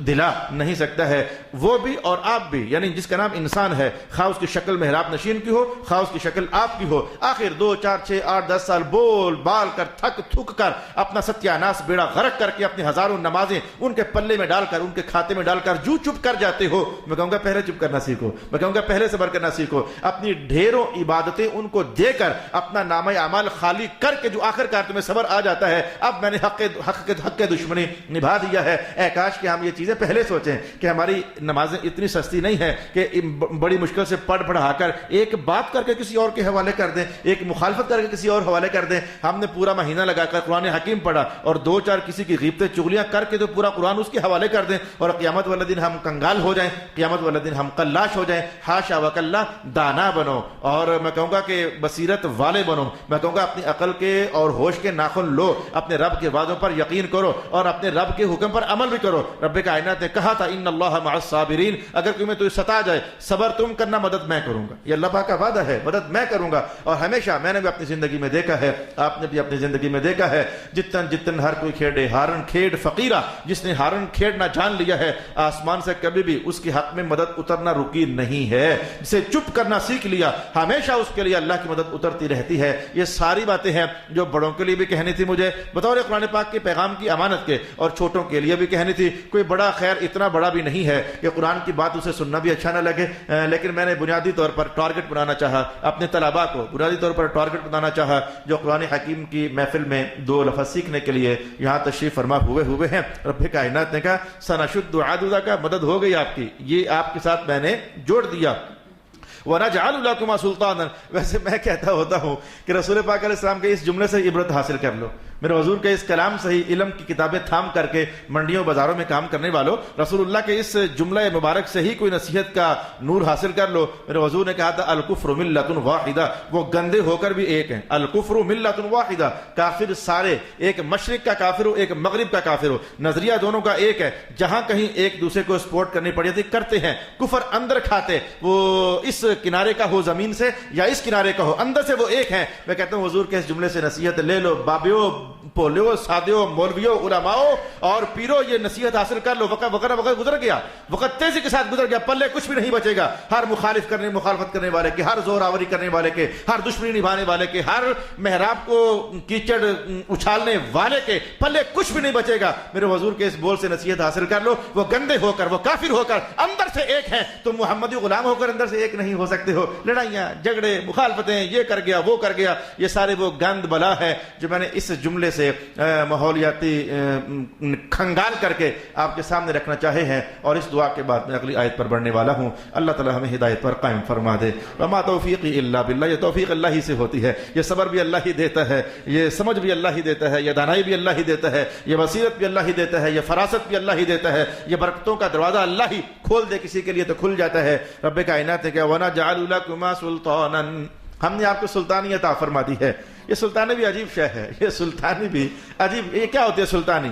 دلا نہیں سکتا ہے. وہ بھی اور آپ بھی, یعنی جس کا نام انسان ہے, خواہ اس کی شکل محراب نشین کی ہو, خواہ اس کی شکل آپ کی ہو, آخر 2 4 6 8 10 سال بول بال کر تھک تھک کر اپنا ستیاناس بیڑا غرق کر کے اپنی ہزاروں نمازیں ان کے پلے میں ڈال کر, ان کے کھاتے میں ڈال کر جو چپ کر جاتے ہو. میں کہوں گا پہلے چپ کرنا سیکھو, میں کہوں گا پہلے صبر کرنا سیکھو. اپنی ڈھیروں عبادتیں ان کو دے کر اپنا نامہ اعمال خالی کر کے جو آخر کار تمہیں صبر آ جاتا ہے, اب میں نے حق کے دشمنی نبھا دیا ہے. اے کاش کہ ہم یہ چیزیں پہلے سوچیں کہ ہماری نمازیں اتنی سستی نہیں ہے کہ بڑی مشکل سے پڑھ پڑھا کر ایک بات کر کے کسی اور کے حوالے کر دیں, ایک مخالفت کر کے کسی اور حوالے کر دیں. ہم نے پورا مہینہ لگا کر قرآن حکیم پڑھا اور 2 4 کسی کی غیبتیں چغلیاں کر کے تو پورا قرآن اس کے حوالے کر دیں, اور قیامت والے دن ہم کنگال ہو جائیں, قیامت والے دن ہم قلاش ہو جائیں. حاشا وکلا, دانا بنو, اور میں کہوں گا کہ بصیرت والے بنو. میں کہوں گا اپنی عقل کے اور ہوش کے ناخن لو, اپنے رب کے وعدوں پر یقین کرو اور اپنے رب کے حکم پر عمل بھی کرو. رب کائنات نے کہا تھا ان اللہ مع الصابرین, اگر تمہیں تو ستا جائے صبر تم کرنا, مدد میں کروں گا. یہ اللہ پاک کا وعدہ ہے, مدد میں کروں گا. اور ہمیشہ میں نے بھی اپنی زندگی میں دیکھا ہے, آپ نے بھی اپنی زندگی میں دیکھا ہے, جتن ہر کوئی کھیڑے ہارن کھیڑ فقیرہ, جس نے ہارن کھیڑنا جان لیا ہے آسمان سے کبھی بھی اس کے حق میں مدد اترنا رکی نہیں ہے. جسے چپ کرنا سیکھ لیا ہمیشہ اس کے لیے اللہ کی مدد اترتی رہتی ہے. یہ ساری باتیں ہیں جو بڑوں کے لیے بھی کہنی تھی مجھے بطور قرآن پاک کے پیغام کی امانت کے, اور چھوٹوں کے لیے بھی کہنی تھی. کوئی بڑا خیر اتنا بڑا بھی نہیں ہے کہ قرآن کی بات اسے سننا بھی اچھا نہ لگے, لیکن میں نے بنیادی طور پر ٹارگٹ بنانا چاہا, اپنے طلباء کو بنیادی طور پر ٹارگٹ بنانا چاہا جو قرآن حکیم کی محفل میں 2 لفظ سیکھنے کے لیے یہاں تشریف فرما ہوئے ہیں. رب کائنات نے کہا سنشد عضدہ کا, مدد ہو گئی آپ کی, یہ آپ کے ساتھ میں نے جوڑ دیا. وَنَجْعَلُ لَكُمَا سُلْطَانًا, ویسے میں کہتا ہوتا ہوں کہ رسول پاک علیہ السلام کے اس جملے سے عبرت حاصل کر لو. میرے حضور کے اس کلام سے ہی علم کی کتابیں تھام کر کے منڈیوں بازاروں میں کام کرنے والوں, رسول اللہ کے اس جملہ مبارک سے ہی کوئی نصیحت کا نور حاصل کر لو. میرے حضور نے کہا تھا الکفر ملۃ واحدہ, وہ گندے ہو کر بھی ایک ہیں. الکفر ملۃ واحدہ, کافر سارے, ایک مشرق کا کافر ہو ایک مغرب کا کافر ہو, نظریہ دونوں کا ایک ہے. جہاں کہیں ایک دوسرے کو سپورٹ کرنی پڑی تھی کرتے ہیں, کفر اندر کھاتے, وہ اس کنارے کا ہو زمین سے یا اس کنارے کا ہو, اندر سے وہ ایک ہیں. میں کہتا ہوں حضور کے اس جملے سے نصیحت لے لو, بابیو پولیو سادیو مولویو علماؤ اور پیرو, یہ نصیحت حاصل کر لو. وقت گزر گیا, وقت تیزی کے ساتھ گزر گیا, پلے کچھ بھی نہیں بچے گا. ہر مخالفت کرنے والے کے, ہر زور آوری کرنے والے کے, ہر دشمنی نبھانے والے کے, ہر محراب کو کیچڑ اچھالنے والے کے پلے کچھ بھی نہیں بچے گا. میرے حضور کے اس بول سے نصیحت حاصل کر لو. وہ گندے ہو کر, وہ کافر ہو کر اندر سے ایک ہیں, تم محمدی غلام ہو کر اندر سے ایک نہیں ہو سکتے ہو. لڑائیاں جھگڑے مخالفتیں, یہ کر گیا وہ کر گیا, یہ سارے وہ گند بلا ہے جو میں نے اس جملے سے ماحولیاتی کھنگال کر کے آپ کے سامنے رکھنا چاہے ہیں. اور اس دعا کے بعد میں اگلی آیت پر بڑھنے والا ہوں. اللہ تعالی ہمیں ہدایت پر قائم فرما دے. وما توفیقی الا باللہ, یہ توفیق اللہ ہی سے ہوتی ہے, یہ صبر بھی اللہ ہی دیتا ہے, یہ سمجھ بھی اللہ ہی دیتا ہے, یہ دانائی بھی اللہ ہی دیتا ہے, یہ بصیرت بھی اللہ ہی دیتا ہے, یہ فراست بھی اللہ ہی دیتا ہے, یہ برکتوں کا دروازہ اللہ ہی کھول دے کسی کے لیے تو کھل جاتا ہے. رب کائنات نے کہا وَنَجْعَلُ لَكُمَا سُلْطَانًا, ہم نے آپ کو سلطانی عطا فرما دی ہے. یہ سلطانی بھی عجیب شے ہے, یہ سلطانی بھی عجیب, یہ کیا ہوتی ہے سلطانی؟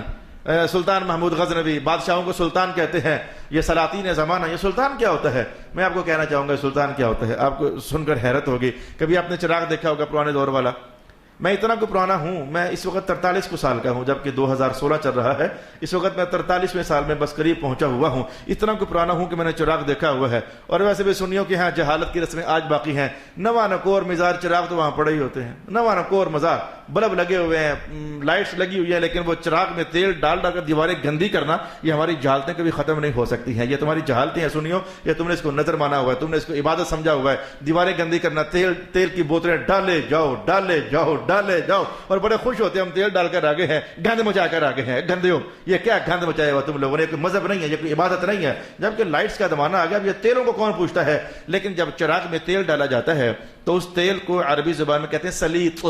سلطان محمود غزنوی, بادشاہوں کو سلطان کہتے ہیں, یہ سلاطین زمانہ, یہ سلطان کیا ہوتا ہے؟ میں آپ کو کہنا چاہوں گا سلطان کیا ہوتا ہے, آپ کو سن کر حیرت ہوگی. کبھی آپ نے چراغ دیکھا ہوگا پرانے دور والا, میں اتنا کو پرانا ہوں، میں اس وقت 43 کو سال کا ہوں، جبکہ 2016 چل رہا ہے، اس وقت میں 43ویں سال میں بس قریب پہنچا ہوا ہوں، اتنا کو پرانا ہوں کہ میں نے چراغ دیکھا ہوا ہے۔ اور ویسے بھی سنیوں کہ ہاں جہالت کی رسمیں آج باقی ہیں، نواں نکور مزار چراغ تو وہاں پڑے ہی ہوتے ہیں، نواں نکور مزار بلب لگے ہوئے ہیں، لائٹس لگی ہوئی ہیں، لیکن وہ چراغ میں تیل ڈال کر دیواریں گندی کرنا، یہ ہماری جہالتیں کبھی ختم نہیں ہو سکتی ہیں، یہ تمہاری جہالتیں ہیں سنیوں، یہ تم نے اس کو نظر مانا ہوا ہے، تم نے اس کو عبادت سمجھا ہوا ہے، دیواریں گندی کرنا، تیل کی بوتلیں ڈالے جاؤ ڈالے جاؤ ڈالے جاؤ، اور بڑے خوش ہوتے ہیں ہم تیل ڈال کر آگے ہیں، گند مچا کر آگے ہیں، گندے ہو، یہ کیا گند مچایا ہوا تم لوگوں نے، کوئی مذہب نہیں ہے، یہ کوئی عبادت نہیں ہے، جبکہ لائٹس کا زمانہ آ گیا، اب یہ تیلوں کو کون پوچھتا ہے؟ لیکن جب چراغ میں تیل ڈالا جاتا ہے تو اس تیل کو عربی زبان میں کہتے ہیں سلیط،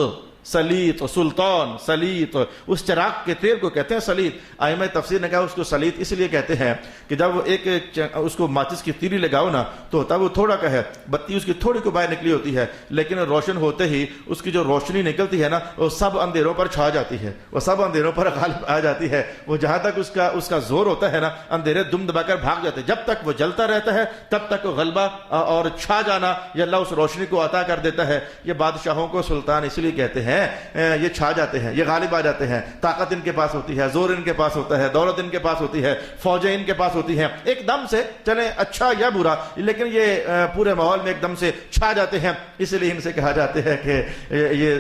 سلیط سلطان سلیط، اس چراغ کے تیل کو کہتے ہیں سلیط۔ ائمہ تفسیر نے کہا اس کو سلیط اس لیے کہتے ہیں کہ جب ایک اس کو ماچس کی تیلی لگاؤ نا تو ہوتا وہ تھوڑا کا ہے، بتی اس کی تھوڑی کو باہر نکلی ہوتی ہے، لیکن روشن ہوتے ہی اس کی جو روشنی نکلتی ہے نا وہ سب اندھیروں پر چھا جاتی ہے، وہ سب اندھیروں پر غالب آ جاتی ہے، وہ جہاں تک اس کا زور ہوتا ہے نا اندھیرے دم دبا کر بھاگ جاتے ہیں، جب تک وہ جلتا رہتا ہے تب تک غلبہ اور چھا جانا یہ اللہ اس روشنی کو عطا کر دیتا ہے۔ یہ بادشاہوں کو سلطان اس لیے کہتے ہیں، یہ چھا جاتے ہیں، یہ غالب آ جاتے ہیں، طاقت ان کے پاس ہوتی ہے، زور ان کے پاس ہوتا ہے، دولت ان کے پاس ہوتی ہے، فوجیں ان کے پاس ہوتی ہیں، ایک دم سے چلیں اچھا یا برا لیکن یہ پورے ماحول میں ایک دم سے چھا جاتے ہیں، اس لیے ان سے کہا جاتے ہیں کہ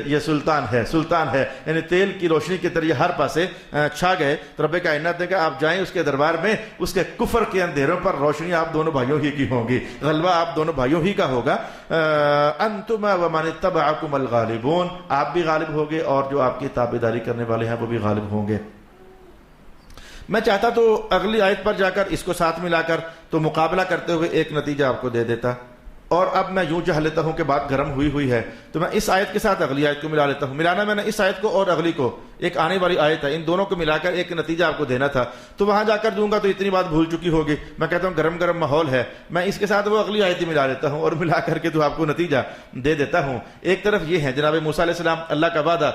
یہ سلطان ہے، سلطان ہے، یعنی تیل کی روشنی کے طرح ہر پاسے چھا گئے۔ تو رب کائنات نے کہا آپ جائیں اس کے دربار میں، اس کے کفر کے اندھیروں پر روشنی آپ دونوں بھائیوں ہی کی ہوگی، غلبہ آپ دونوں بھائیوں ہی کا ہوگا۔ انتما ومن اتبعکم الغالبون، آپ بھی غالب ہوگے اور جو آپ کی تابعداری کرنے والے ہیں وہ بھی غالب ہوں گے۔ میں چاہتا تو اگلی آیت پر جا کر اس کو ساتھ ملا کر تو مقابلہ کرتے ہوئے ایک نتیجہ آپ کو دے دیتا، اور اب میں یوں چاہ لیتا ہوں کہ بات گرم ہوئی ہے تو میں اس آیت کے ساتھ اگلی آیت کو ملا لیتا ہوں۔ ملانا میں نے اس آیت کو اور اگلی کو، ایک آنے والی آیت ہے، ان دونوں کو ملا کر ایک نتیجہ آپ کو دینا تھا، تو وہاں جا کر دوں گا تو اتنی بات بھول چکی ہوگی، میں کہتا ہوں گرم گرم ماحول ہے، میں اس کے ساتھ وہ اگلی آیت ہی ملا لیتا ہوں اور ملا کر کے تو آپ کو نتیجہ دے دیتا ہوں۔ ایک طرف یہ ہے جناب موسیٰ علیہ السلام، اللہ کا وعدہ،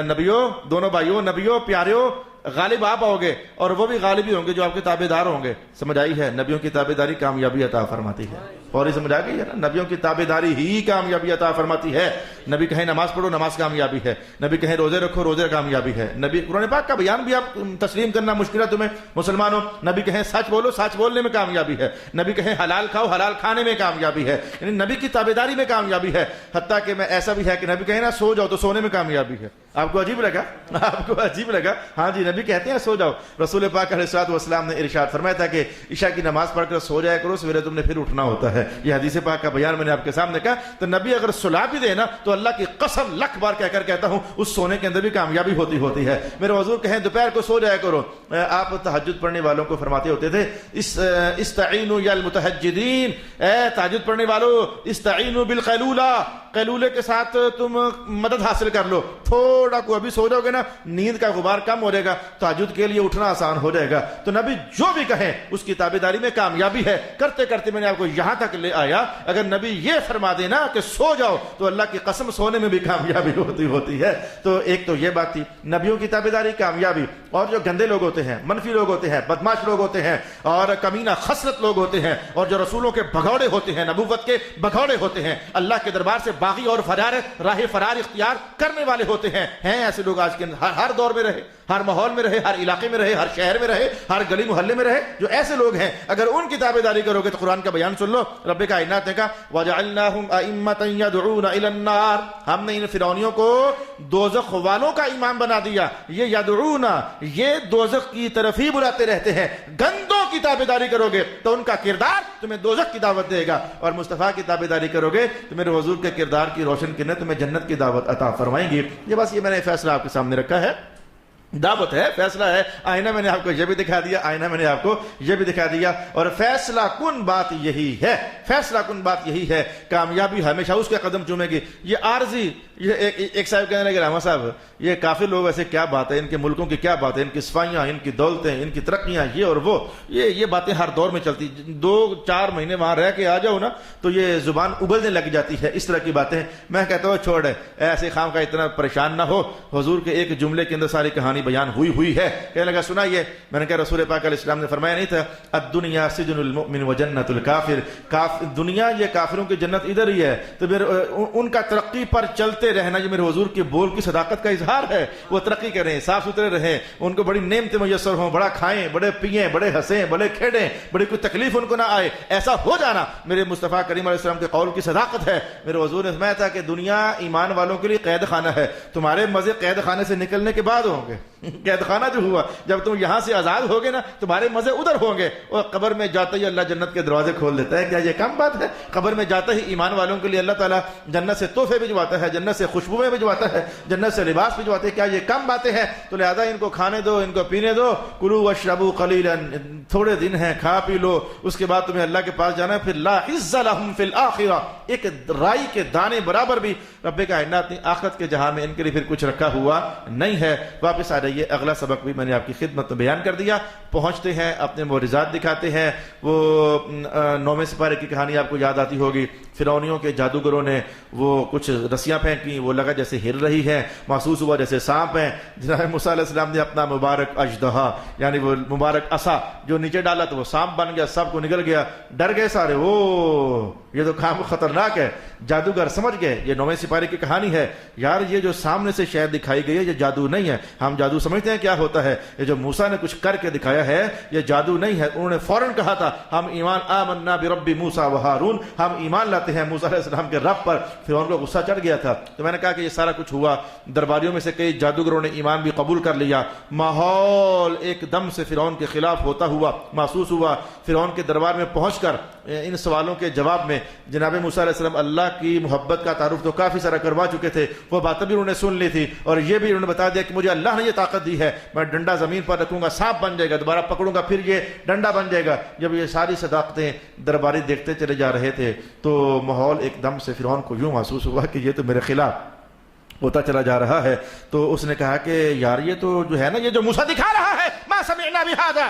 نبیوں، دونوں بھائیوں، نبیوں پیاریوں، غالب آپ آؤ گے اور وہ بھی غالب ہی ہوں گے جو آپ کے تابع دار ہوں گے۔ سمجھ آئی ہے؟ نبیوں کی تابع داری کامیابی عطا فرماتی ہے، اور یہ سمجھ آ گئی ہے نا، نبیوں کی تابع داری ہی کامیابی عطا فرماتی ہے۔ نبی کہیں نماز پڑھو، نماز کامیابی ہے، نبی کہیں روزے رکھو، روزے کامیابی ہے، نبی قرآن پاک کا بیان بھی آپ تسلیم کرنا مشکل ہے تمہیں مسلمانوں، نبی کہیں سچ بولو، سچ بولنے میں کامیابی ہے، نبی کہیں حلال کھاؤ، حلال کھانے میں کامیابی ہے، یعنی نبی کی تابع داری میں کامیابی ہے۔ حتیٰ کہ میں ایسا بھی ہے کہ نبی کہیں نا سو جاؤ تو سونے میں کامیابی ہے۔ آپ کو عجیب لگا؟ آپ کو عجیب لگا؟ ہاں جی، نبی کہتے ہیں سو جاؤ۔ رسول پاک علیہ الصلوۃ والسلام نے ارشاد فرمایا تھا کہ عشاء کی نماز پڑھ کر سو جایا کرو، سویرے تم نے پھر اٹھنا ہوتا ہے، یہ حدیث پاک کا بیان میں نے آپ کے سامنے کہا۔ تو نبی اگر سلا بھی دے نا تو اللہ کی قسم لکھ بار کہہ کر کہتا ہوں اس سونے کے اندر بھی کامیابی ہوتی ہے۔ میرے حضور کہیں دوپہر کو سو جایا کرو، آپ تہجد پڑھنے والوں کو فرماتے ہوتے تھے استعینوا یا المتہجدین، اے تہجد پڑھنے والو استعینوا بالقیلولہ، قیلولے کے ساتھ تم مدد حاصل کر لو، تھوڑا کو ابھی سو جاؤ گے نا نیند کا غبار کم ہو جائے گا، تہجد کے لیے اٹھنا آسان ہو جائے گا۔ تو نبی جو بھی کہیں اس کی تابعداری میں کامیابی ہے۔ کرتے کرتے میں نے آپ کو یہاں تک لے آیا، اگر نبی یہ فرما دینا کہ سو جاؤ تو اللہ کی قسم سونے میں بھی کامیابی ہوتی ہے۔ تو ایک تو یہ بات تھی نبیوں کی تابعداری کامیابی، اور جو گندے لوگ ہوتے ہیں، منفی لوگ ہوتے ہیں، بدماش لوگ ہوتے ہیں اور کمینہ خسرت لوگ ہوتے ہیں، اور جو رسولوں کے بھگوڑے ہوتے ہیں، نبوت کے بھگوڑے ہوتے ہیں، اللہ کے دربار سے باغی اور راہ فرار اختیار کرنے والے ہوتے ہیں ایسے لوگ آج کے ہر دور میں رہے، ہر ماحول میں رہے، ہر علاقے میں رہے، ہر شہر میں رہے، ہر گلی محلے میں رہے، جو ایسے لوگ ہیں اگر ان کی تابعداری کرو گے تو قرآن کا بیان سن لو، رب کائنات نے کہا وَجَعَلْنَاهُمْ أَئِمَّةً يَدْعُونَ إِلَى النَّارِ، ہم نے ان فرعونیوں کو دوزخ والوں کا امام بنا دیا۔ یہ یدعون، یہ دوزخ کی طرف ہی بلاتے رہتے ہیں۔ گندوں کی تابعداری کرو گے تو ان کا کردار تمہیں دوزخ کی دعوت دے گا، اور مصطفیٰ کی تابعداری کرو گے تو میرے حضور کے کردار کی روشن کرنے تمہیں جنت کی دعوت عطا فرمائیں گی۔ یہ بس یہ میں نے فیصلہ آپ کے سامنے رکھا ہے، دعوت ہے، فیصلہ ہے۔ آئینہ میں نے آپ کو یہ بھی دکھا دیا، آئینہ میں نے آپ کو یہ بھی دکھا دیا، اور فیصلہ کن بات یہی ہے، فیصلہ کن بات یہی ہے، کامیابی ہمیشہ اس کے قدم چومے گی۔ یہ عارضی، یہ ایک صاحب کہنے لگے رحمہ صاحب یہ کافر لوگ ایسے کیا بات ہے، ان کے ملکوں کی کیا بات ہے، ان کی صفائیاں، ان کی دولتیں، ان کی ترقیاں، یہ اور وہ، یہ باتیں ہر دور میں چلتی، 2-4 مہینے وہاں رہ کے آ جاؤ نا تو یہ زبان ابلنے لگ جاتی ہے، اس طرح کی باتیں۔ میں کہتا ہوں چھوڑ ایسے خام کا اتنا پریشان نہ ہو، حضور کے ایک جملے کے اندر ساری کہانی بیان ہوئی ہے. کہنے لگا سنائیے. میں نے کہا رسول پاک علیہ السلام نے فرمایا نہیں تھا الدنیا سجن المؤمن وجنت الکافر، دنیا یہ کافروں کی جنت ادھر ہی ہے. تو پھر ان کا ترقی پر چلتے رہنا یہ میرے حضور کے بول کی صداقت کا اظہار ہے. وہ ترقی کریں، صاف ستھرے رہیں، ان کو بڑی نعمتیں میسر ہوں، بڑا کھائیں، بڑے پیئیں، بڑے ہنسیں، بڑے کھیڑیں، بڑی کوئی تکلیف ان کو نہ آئے. ایسا ہو جانا میرے مصطفیٰ کریم علیہ السلام کے قول کی صداقت ہے. میرے حضور نے فرمایا تھا کہ دنیا ایمان والوں کے لیے قید خانہ ہے. تمہارے مزے قید خانے سے نکلنے کے بعد ہوں گے. قید خانہ جو ہوا جب تم یہاں سے آزاد ہوگے نا تمہارے مزے ادھر ہوں گے. اور قبر میں جاتے ہی اللہ جنت کے دروازے کھول دیتا ہے. کیا یہ کم بات ہے؟ قبر میں جاتے ہی ایمان والوں کے لیے اللہ تعالیٰ جنت سے تحفے بھجواتا ہے، جنت سے خوشبوئیں بھجواتا ہے، جنت سے لباس بھجواتے ہیں. کیا یہ کم باتیں ہیں؟ تو لہذا ان کو کھانے دو، ان کو پینے دو. کلوا واشربوا قلیلا، تھوڑے دن ہیں، کھا پی لو، اس کے بعد تمہیں اللہ کے پاس جانا ہے. پھر لا عز لہم فی الآخرہ، ایک رائی کے دانے برابر بھی رب کائنات نے آخرت کے جہاں میں ان کے لیے پھر کچھ رکھا ہوا نہیں ہے. واپس آ رہی ہے. اگلا سبق بھی میں نے آپ کی خدمت میں بیان کر دیا. پہنچتے ہیں، اپنے معجزات دکھاتے ہیں. وہ 9ویں سپارے کی کہانی آپ کو یاد آتی ہوگی. فرعونیوں کے جادوگروں نے وہ کچھ رسیاں پھینکی، وہ لگا جیسے ہل رہی ہے، محسوس ہوا جیسے سانپ ہیں. جناب موسیٰ علیہ السلام نے اپنا مبارک اژدہا یعنی وہ مبارک عصا جو نیچے ڈالا تو وہ سانپ بن گیا، سب کو نکل گیا. ڈر گئے سارے، او یہ تو کام خطرناک ہے. جادوگر سمجھ گئے یہ 9ویں سپارے کی کہانی ہے. یار یہ جو سامنے سے شے دکھائی گئی ہے یہ جادو نہیں ہے. ہم جادو سمجھتے ہیں کیا ہوتا ہے. یہ جو موسیٰ نے کچھ کر کے دکھایا ہے یہ جادو نہیں ہے. انہوں نے فوراً کہا تھا ہم ایمان آمنا برب موسیٰ و ہارون، ہم ایمان لاتے ہیں موسیٰ علیہ السلام کے رب پر. فرعون کو غصہ چڑھ گیا تھا. تو میں نے کہا کہ یہ سارا کچھ ہوا. درباریوں میں سے کئی جادوگروں نے ایمان بھی قبول کر لیا. ماحول ایک دم سے فرعون کے خلاف ہوتا ہوا محسوس ہوا. فرعون کے دربار میں پہنچ کر ان سوالوں کے جواب میں جناب موسیٰ علیہ السلام اللہ کی محبت کا تعارف تو کافی سارا کروا چکے تھے. وہ باتیں بھی انہوں نے سن لی تھی اور یہ بھی انہوں نے بتا دیا کہ مجھے اللہ نے یہ طاقت دی ہے، میں ڈنڈا زمین پر رکھوں گا سانپ بن جائے گا، دوبارہ پکڑوں گا پھر یہ ڈنڈا بن جائے گا. جب یہ ساری صداقتیں درباری دیکھتے چلے جا رہے تھے تو ماحول ایک دم سے فرعون کو یوں محسوس ہوا کہ یہ تو میرے خلاف ہوتا چلا جا رہا ہے. تو اس نے کہا کہ یار یہ تو جو ہے نا یہ جو موسیٰ دکھا رہا ہے ما سمعنا بہذا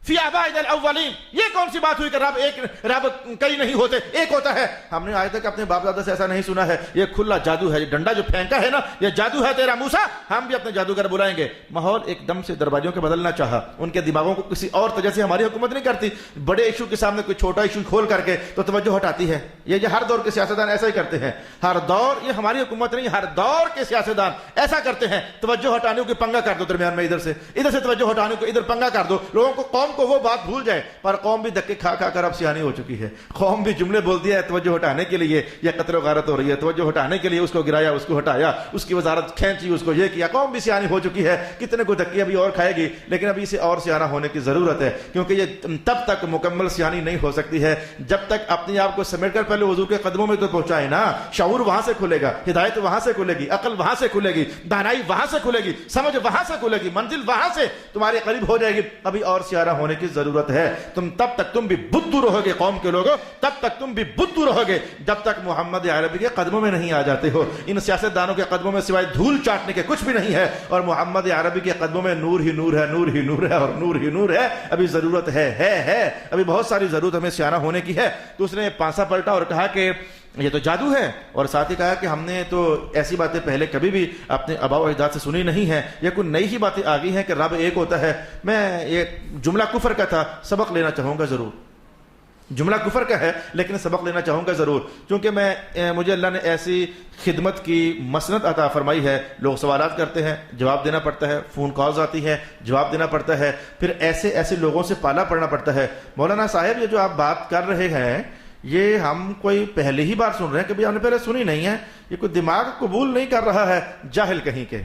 فی آبائنا الاولین، یہ کون سی بات ہوئی کہ رب کئی نہیں ہوتے، ایک ہوتا ہے. ہم نے آج تک اپنے باپ دادا سے ایسا نہیں سنا ہے. یہ کھلا جادو ہے. یہ ڈنڈا جو پھینکا ہے نا یہ جادو ہے تیرا موسیٰ. ہم بھی اپنے جادوگر بلائیں گے. ماحول ایک دم سے درباریوں کے بدلنا چاہا. ان کے دماغوں کو کسی اور طرح سے ہماری حکومت نہیں کرتی. بڑے ایشو کے سامنے کوئی چھوٹا ایشو کھول کر کے تو توجہ ہٹاتی ہے. یہ ہر دور کے سیاستدان ایسا ہی کرتے ہیں. ہر دور، یہ ہماری حکومت نہیں، ہر دور کے سیاستدان ایسا کرتے ہیں. توجہ ہٹانے کو پنگا کر دو درمیان میں، ادھر سے توجہ ہٹانے کو ادھر پنگا کر دو. لوگوں کو قوم کو وہ بات بھول جائے. پر قوم بھی دھکے کھا کھا کر اب سیانی ہو چکی ہے. قوم بھی جملے بولتی ہے توجہ ہٹانے کے لیے. یہ قتل و غارت ہو رہی ہے، توجہ ہٹانے کے لیے اس کو گرایا، اس کو ہٹایا، اس کی وزارت کھینچی، اس کو یہ کیا. قوم بھی سیانی ہو چکی ہے. کتنے کو دھکے ابھی اور کھائے گی، لیکن ابھی اسے اور سیانہ ہونے کی ضرورت ہے. کیونکہ یہ تب تک مکمل سیانی نہیں ہو سکتی ہے جب تک اپنے آپ کو سمیٹ کر پہلے حضور کے قدموں میں تو پہنچائے نا. شعور وہاں سے کھلے گا، ہدایت وہاں سے کھلے گی، عقل وہاں سے کھلے گی، دانائی وہاں سے کھلے گی، سمجھ وہاں سے کھلے گی، منزل وہاں سے تمہارے قریب ہو جائے گی. ابھی اور سیانہ ہونے کی ضرورت ہے. تب تک تم بھی بدھو رہو گے قوم کے لوگوں، تب تک تم بھی بدھو رہو گے جب تک محمد عربی کے قدموں میں نہیں آ جاتے ہو. ان سیاستدانوں کے قدموں میں سوائے دھول چاٹنے کے کچھ بھی نہیں ہے. اور محمد عربی کے قدموں میں نور ہی نور ہے، نور ہی نور ہے اور نور ہی نور ہے. ابھی ضرورت ہے ابھی بہت ساری ضرورت ہمیں سیانہ ہونے کی ہے. تو اس نے پانسا پلٹا اور کہا کہ یہ تو جادو ہے. اور ساتھ ہی کہا کہ ہم نے تو ایسی باتیں پہلے کبھی بھی اپنے آباء و اجداد سے سنی نہیں ہیں. یہ کوئی نئی ہی باتیں آ گئی ہیں کہ رب ایک ہوتا ہے. میں یہ جملہ کفر کا تھا، سبق لینا چاہوں گا ضرور. جملہ کفر کا ہے لیکن سبق لینا چاہوں گا ضرور. کیونکہ مجھے اللہ نے ایسی خدمت کی مسند عطا فرمائی ہے. لوگ سوالات کرتے ہیں، جواب دینا پڑتا ہے. فون کالز آتی ہیں، جواب دینا پڑتا ہے. پھر ایسے لوگوں سے پالا پڑنا پڑتا ہے. مولانا صاحب یہ جو آپ بات کر رہے ہیں یہ ہم کوئی پہلی ہی بار سن رہے ہیں، کبھی ہم نے پہلے سنی نہیں ہے. یہ کوئی دماغ قبول نہیں کر رہا ہے. جاہل کہیں کے،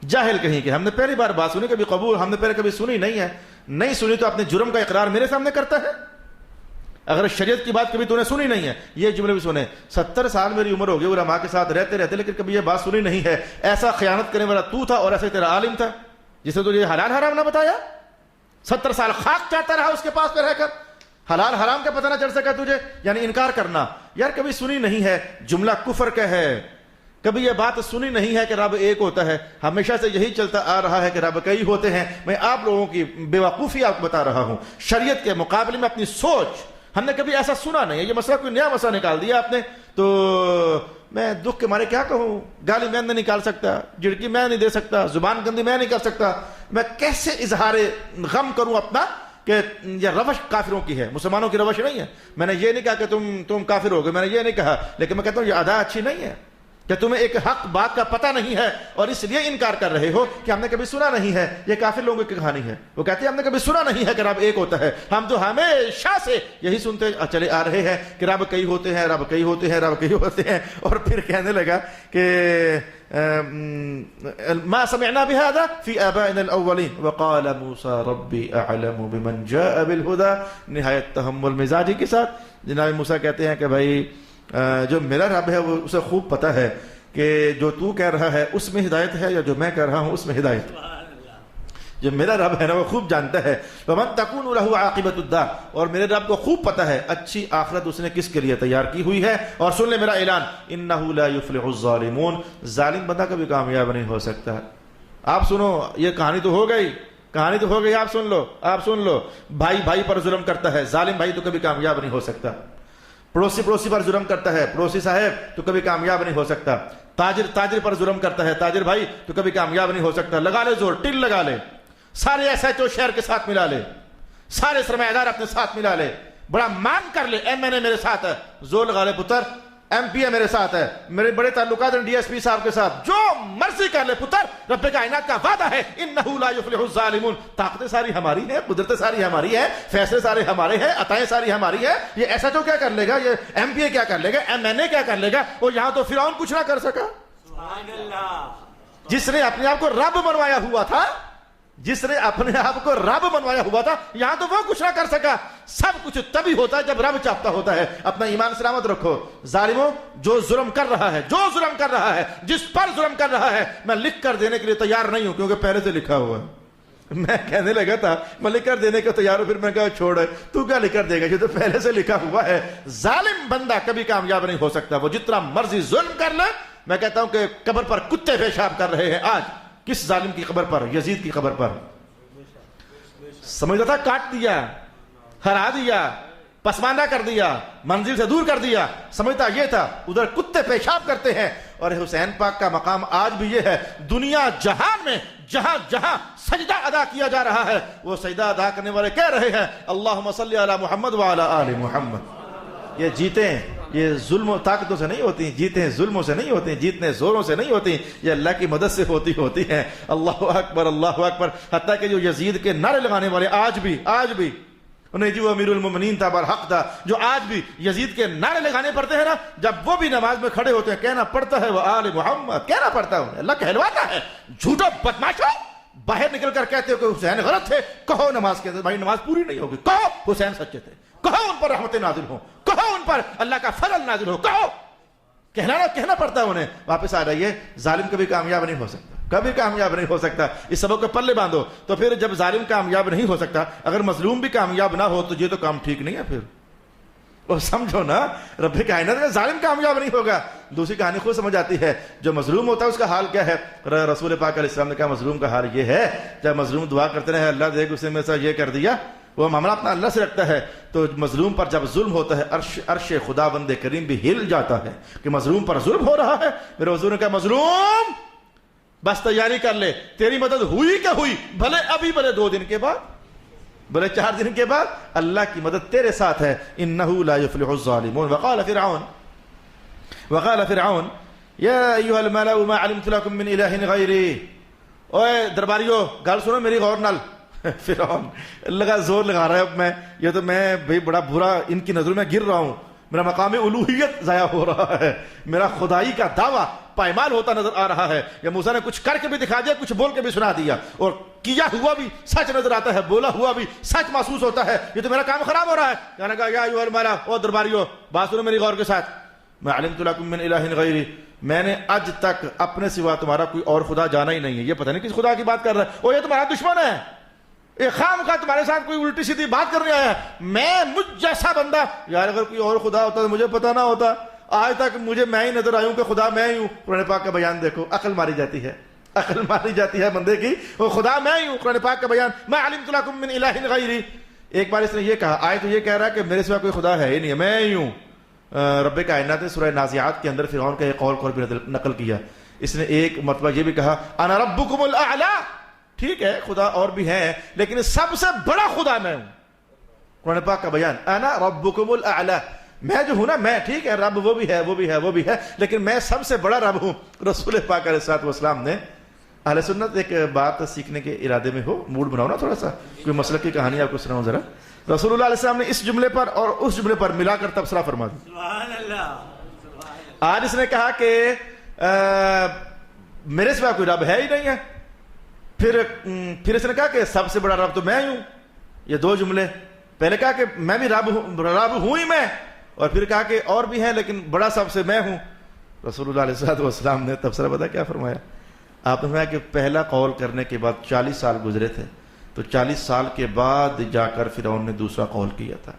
جاہل کہیں کے. ہم نے پہلی بار بات سنی، کبھی قبول ہم نے پہلے کبھی سنی نہیں ہے. نہیں سنی تو اپنے جرم کا اقرار میرے سامنے کرتا ہے. اگر شریعت کی بات کبھی تو نے سنی نہیں ہے، یہ جملے بھی سنے. 70 سال میری عمر ہو گئی علماء کے ساتھ رہتے لیکن کبھی یہ بات سنی نہیں ہے. ایسا خیانت کرنے والا تو تھا اور ایسا تیرا عالم تھا جسے تو یہ حلال حرام نہ بتایا. 70 سال خاک چاہتا رہا اس کے پاس پہ رہ کر، حلال حرام کا پتہ نہ چل سکا تجھے. یعنی انکار کرنا. یار کبھی سنی نہیں ہے، جملہ کفر کا ہے. کبھی یہ بات سنی نہیں ہے کہ رب ایک ہوتا ہے. ہمیشہ سے یہی چلتا آ رہا ہے کہ رب کئی ہوتے ہیں. میں آپ لوگوں کی بے وقوفی آپ کو بتا رہا ہوں. شریعت کے مقابلے میں اپنی سوچ ہم نے کبھی ایسا سنا نہیں ہے، یہ مسئلہ کوئی نیا مسئلہ نکال دیا آپ نے، تو میں دکھ کے مارے کیا کہوں، گالی میں نہیں نکال سکتا، جھڑکی میں نہیں دے سکتا، زبان گندی میں نہیں کر سکتا، میں کیسے اظہار غم کروں اپنا کہ یہ روش کافروں کی ہے، مسلمانوں کی روش نہیں ہے۔ میں نے یہ نہیں کہا کہ تم کافر ہو گئے، میں نے یہ نہیں کہا، لیکن میں کہتا ہوں یہ ادا اچھی نہیں ہے کہ تمہیں ایک حق بات کا پتہ نہیں ہے اور اس لیے انکار کر رہے ہو کہ ہم نے کبھی سنا نہیں ہے۔ یہ کافر لوگوں کی کہانی ہے، وہ کہتے ہیں ہم نے کبھی سنا نہیں ہے کہ رب ایک ہوتا ہے، ہم تو ہمیشہ سے یہی سنتے چلے آ رہے ہیں کہ رب کئی ہوتے ہیں، رب کئی ہوتے ہیں، رب کئی ہوتے ہیں۔ اور پھر کہنے لگا کہ ما سمعنا بهذا في آبائنا الأولين وقال موسى ربي أعلم بمن جاء بالهدى۔ نہایت تحمل مزاجی کے ساتھ جناب موسیٰ کہتے ہیں کہ بھائی جو میرا رب ہے وہ اسے خوب پتہ ہے کہ جو تو کہہ رہا ہے اس میں ہدایت ہے یا جو میں کہہ رہا ہوں اس میں ہدایت ہے۔ جو میرا رب ہے نا وہ خوب جانتا ہے۔ وَمَن تَكُونُ لَهُ عَاقِبَةُ الدَّارِ، اور میرے رب کو خوب پتہ ہے اچھی آخرت اس نے کس کے لیے تیار کی ہوئی ہے۔ اور سن لے میرا اعلان، إِنَّهُ لَا يُفْلِحُ الظَّالِمُونَ، ظالم بندہ کبھی کامیاب نہیں ہو سکتا۔ آپ سنو، یہ کہانی تو ہو گئی، کہانی تو ہو گئی، آپ سن لو، آپ سن لو۔ بھائی بھائی پر ظلم کرتا ہے، ظالم بھائی تو کبھی کامیاب نہیں ہو سکتا۔ پڑوسی پڑوسی پر ظلم کرتا ہے، پڑوسی صاحب تو کبھی کامیاب نہیں ہو سکتا۔ تاجر تاجر پر ظلم کرتا ہے، تاجر بھائی تو کبھی کامیاب نہیں ہو سکتا۔ لگا لے زور، ٹل لگا لے، سارے ایس ایچ او شہر کے ساتھ ملا لے، سارے سرمایہ دار اپنے ساتھ ملا لے، بڑا مان کر لے ایم این اے میرے ساتھ ہے، زور لگا لے پتر، ایم پی اے میرے ساتھ ہے، میرے بڑے تعلقات ہیں ڈی ایس پی صاحب کے ساتھ، جو مرضی کر لے پتر، رب کائنات کا وعدہ ہے انہ لا یفلح الظالمون۔ طاقتیں ساری ہماری ہیں، قدرتیں ساری ہماری ہیں، فیصلے سارے ہمارے ہیں، عطائیں ساری ہماری ہیں۔ یہ ایسا تو کیا کر لے گا، یہ ایم پی اے کیا کر لے گا، ایم این اے کیا کر لے گا، اور یہاں تو فرعون کچھ نہ کر سکا، جس نے اپنے آپ کو رب بنوایا ہوا تھا، جس نے اپنے آپ کو رب بنوایا ہوا تھا، یہاں تو وہ کچھ نہ کر سکا۔ سب کچھ تبھی ہوتا ہے جب رب چاہتا ہوتا ہے۔ اپنا ایمان سلامت رکھو۔ ظالموں، جو ظلم کر رہا ہے، جو ظلم کر رہا ہے، جس پر ظلم کر رہا ہے، میں لکھ کر دینے کے لیے تیار نہیں ہوں، کیونکہ پہلے سے لکھا ہوا ہے۔ میں کہنے لگا تھا میں لکھ کر دینے کو تیار ہوں، پھر میں کہا چھوڑ، تو کیا لکھ کر دے گا، یہ تو پہلے سے لکھا ہوا ہے۔ ظالم بندہ کبھی کامیاب نہیں ہو سکتا، وہ جتنا مرضی ظلم کر لے۔ میں کہتا ہوں کہ قبر پر کتے پیشاب کر رہے ہیں آج، کس ظالم کی قبر پر؟ یزید کی قبر پر۔ سمجھتا تھا کاٹ دیا، ہرا دیا، پسماندہ کر دیا، منزل سے دور کر دیا، سمجھتا یہ تھا۔ ادھر کتے پیشاب کرتے ہیں۔ اور حسین پاک کا مقام آج بھی یہ ہے، دنیا جہان میں جہاں جہاں سجدہ ادا کیا جا رہا ہے، وہ سجدہ ادا کرنے والے کہہ رہے ہیں اللہم صلی علی محمد وعلی آل محمد۔ یہ جیتے ہیں، یہ ظلم و طاقتوں سے نہیں ہوتی، جیتے ہیں ظلموں سے نہیں ہوتی، جیتنے زوروں سے نہیں ہوتی، یہ اللہ کی مدد سے ہوتی ہیں۔ اللہ اکبر، اللہ اکبر۔ حتیٰ کہ جو یزید کے نعرے لگانے والے آج بھی انہیں جو امیر المومنین تھا، برحق تھا، جو آج بھی یزید کے نعرے لگانے پڑتے ہیں نا، جب وہ بھی نماز میں کھڑے ہوتے ہیں کہنا پڑتا ہے وہ آل محمد، کہنا پڑتا ہے انہیں، اللہ کہلواتا ہے۔ جھوٹو بدماشو، باہر نکل کر کہتے ہو کہ حسین غلط تھے، کہو نماز کے اندر بھائی نماز پوری نہیں ہوگی، کہو حسین سچے تھے، کہو ان پر رحمتیں نازل ہوں، کہو ان پر اللہ کا فضل نازل ہو، کہو، کہنا پڑتا ہے انہیں۔ واپس آ رہی ہے، ظالم کبھی کامیاب نہیں ہو سکتا، کبھی کامیاب نہیں ہو سکتا۔ اس سبق کو پلے باندھو۔ تو پھر جب ظالم کامیاب نہیں ہو سکتا، اگر مظلوم بھی کامیاب نہ ہو تو یہ تو کام ٹھیک نہیں ہے پھر، اور سمجھو نا، رب کائنات میں ظالم کامیاب نہیں ہوگا۔ دوسری کہانی خود سمجھ آتی ہے، جو مظلوم ہوتا ہے اس کا حال کیا ہے۔ رسول پاک علیہ السلام نے کہا مظلوم کا حال یہ ہے، جب مظلوم دعا کرتے رہے اللہ دیکھ اس نے میں سے یہ کر دیا، وہ معاملہ اپنا اللہ سے رکھتا ہے، تو مظلوم پر جب ظلم ہوتا ہے عرش خدا بند کریم بھی ہل جاتا ہے کہ مظلوم پر ظلم ہو رہا ہے۔ میرے حضور نے کہا مظلوم بس تیاری کر لے، تیری مدد ہوئی کہ ہوئی، بھلے ابھی، بھلے 2 دن کے بعد، بھلے 4 دن کے بعد، اللہ کی مدد تیرے ساتھ ہے۔ انہ لا یفلح الظالمون۔ وقال فرعون یا ایھا الملأ ما علمت لکم من الہ غیری۔ اوے درباریو گل سنو میری غور نال۔ فرعون زور لگا رہا ہے، اب یہ تو میں بھائی بڑا برا ان کی نظروں میں گر رہا ہوں، میرا مقام الوہیت ضائع ہو رہا ہے، میرا خدائی کا دعویٰ پائمال ہوتا نظر آ رہا ہے۔ یا موسیٰ نے کچھ کر کے بھی دکھا دیا، کچھ بول کے بھی سنا دیا، اور کیا ہوا بھی سچ نظر آتا ہے، بولا ہوا بھی سچ محسوس ہوتا ہے، یہ تو میرا کام خراب ہو رہا ہے۔ کہنے کہا یا ایھا الملأ، او درباریو بات سنو میری غور کے ساتھ، ما علمت لکم من الہ غیری، میں نے آج تک اپنے سوا تمہارا کوئی اور خدا جانا ہی نہیں ہے۔ یہ پتہ نہیں کس خدا کی بات کر رہا ہے، او یہ تمہارا دشمن ہے، یہ خام خواہ تمہارے ساتھ کوئی الٹی سیدھی بات کرنے آیا ہے۔ میں مجھ جیسا بندہ، یار اگر کوئی اور خدا ہوتا تو مجھے پتا نہ ہوتا، آج تک مجھے میں ہی نظر آیوں کہ خدا میں ہی ہوں۔ قرآن پاک کا بیان دیکھو، عقل ماری جاتی ہے، عقل ماری جاتی ہے بندے کی، وہ خدا میں ہی ہوں۔ قرآن پاک کا بیان ما علمت لکم من الہ غیری، ایک بار اس نے یہ کہا، آئے تو یہ کہہ رہا ہے کہ میرے سوا کوئی خدا ہے ہی نہیں، میں ہی ہوں۔ رب کائنات نے سورہ نازعات کے اندر فرعون کا ایک قول کو بھی نقل کیا، اس نے ایک مرتبہ یہ بھی کہا انا ربکم الاعلی، ٹھیک ہے خدا اور بھی ہیں لیکن سب سے بڑا خدا میں ہوں۔ قرآن پاک کا بیان، انا ربکم الاعلی، میں جو ہوں نا میں، ٹھیک ہے رب وہ بھی ہے وہ بھی ہے وہ بھی ہے لیکن میں سب سے بڑا رب ہوں۔ رسول پاک علیہ الصلوۃ والسلام نے، اہل سنت ایک بات سیکھنے کے ارادے میں ہو، موڈ بناؤ نا تھوڑا سا، کوئی مسلک کی کہانی آپ کو سناؤں ذرا۔ رسول اللہ علیہ السلام نے اس جملے پر اور اس جملے پر ملا کر تبصرہ فرما دیا۔ سبحان اللہ۔ آج اس نے کہا کہ میرے سوا کوئی رب ہے ہی نہیں ہے، پھر اس نے کہا کہ سب سے بڑا رب تو میں ہی ہوں۔ یہ دو جملے، پہلے کہا کہ میں بھی رب ہوں ہی میں، اور پھر کہا کہ اور بھی ہیں لیکن بڑا سب سے میں ہوں۔ رسول اللہ علیہ الصلوۃ والسلام نے تبصرہ پتہ کیا فرمایا؟ آپ نے فرمایا کہ پہلا قول کرنے کے بعد 40 سال گزرے تھے، تو 40 سال کے بعد جا کر فرعون نے دوسرا قول کیا تھا۔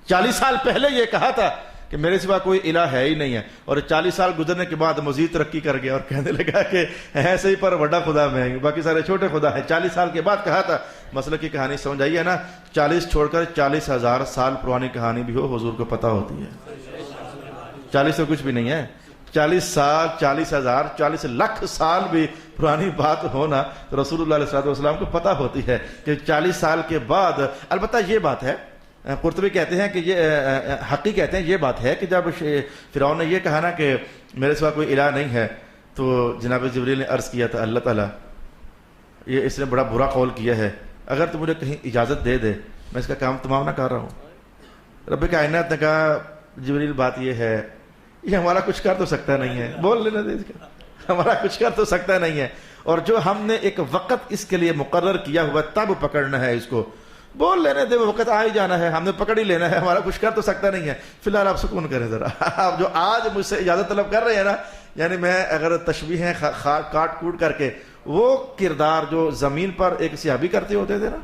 40 سال پہلے یہ کہا تھا کہ میرے سوا کوئی الہ ہے ہی نہیں ہے، اور 40 سال گزرنے کے بعد مزید ترقی کر گیا اور کہنے لگا کہ ایسے ہی پر بڑا خدا میں ہوں، باقی سارے چھوٹے خدا ہیں۔ 40 سال کے بعد کہا تھا۔ مسئلہ کی کہانی سمجھ آئی ہے نا؟ 40 چھوڑ کر 40,000 سال پرانی کہانی بھی ہو، حضور کو پتہ ہوتی ہے۔ 40 تو کچھ بھی نہیں ہے، 40 سال، 40,000، 40 لاکھ سال بھی پرانی بات ہونا تو رسول اللہ علیہ والسلام کو پتہ ہوتی ہے کہ 40 سال کے بعد۔ البتہ یہ بات ہے، قرطبی کہتے ہیں کہ یہ حقی کہتے ہیں یہ بات ہے کہ جب فرعون نے یہ کہا نا کہ میرے سوا کوئی الہ نہیں ہے، تو جناب جبریل نے عرض کیا تھا اللہ تعالیٰ یہ اس نے بڑا برا قول کیا ہے، اگر تو مجھے کہیں اجازت دے دے میں اس کا کام تمام نہ کر رہا ہوں۔ رب کائنات نے کہا جبریل بات یہ ہے، یہ ہمارا کچھ کر تو سکتا نہیں ہے، بول لینا دے اس کا، ہمارا کچھ کر تو سکتا نہیں ہے، اور جو ہم نے ایک وقت اس کے لیے مقرر کیا ہوا تب پکڑنا ہے اس کو، بول لینے دے، وہ وقت آ ہی جانا ہے، ہم نے پکڑ ہی لینا ہے، ہمارا کچھ کر تو سکتا نہیں ہے۔ فی الحال آپ سکون کریں ذرا، آپ جو آج مجھ سے اجازت طلب کر رہے ہیں نا، یعنی میں اگر تشبیہیں کاٹ کوٹ کر کے وہ کردار جو زمین پر ایک صحابی کرتے ہوتے تھے نا،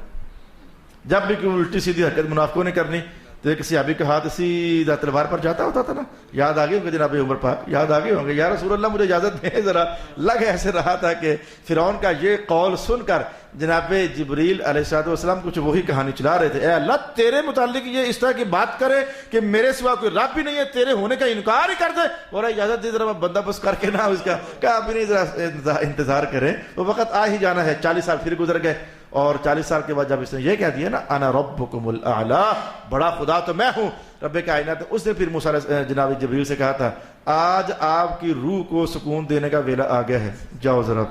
جب بھی کوئی الٹی سیدھی حرکت منافقوں نے کرنی تو ایک صحابی کا ہاتھ سیدھا تلوار پر جاتا ہوتا تھا نا، یاد آ گئے ہوں گے جناب عمر پاک، یاد آ گئے ہوں گے، یا رسول اللہ مجھے اجازت دیں ذرا۔ لگ ایسے رہا تھا کہ فرعون کا یہ قول سن کر جناب جبریل علیہ السلام کچھ وہی کہانی چلا رہے تھے، اے اللہ تیرے متعلق یہ اس طرح کی بات کرے کہ میرے سوا کوئی رب بھی نہیں ہے، تیرے ہونے کا انکار ہی کر دے، اور اجازت دے ذرا بندوبست کر کے نا اس کا، کہا بھی نہیں ذرا انتظار کریں، وہ وقت آ ہی جانا ہے۔ 40 سال پھر گزر گئے، اور 40 سال کے بعد جب اس نے یہ کہہ دیا نا انا ربکم الاعلی، بڑا خدا تو میں ہوں رب کائنات، اس نے پھر موسیٰ جناب جبریل سے کہا تھا آج آپ کی روح کو سکون دینے کا ویلا آ گیا ہے، جاؤ ذرا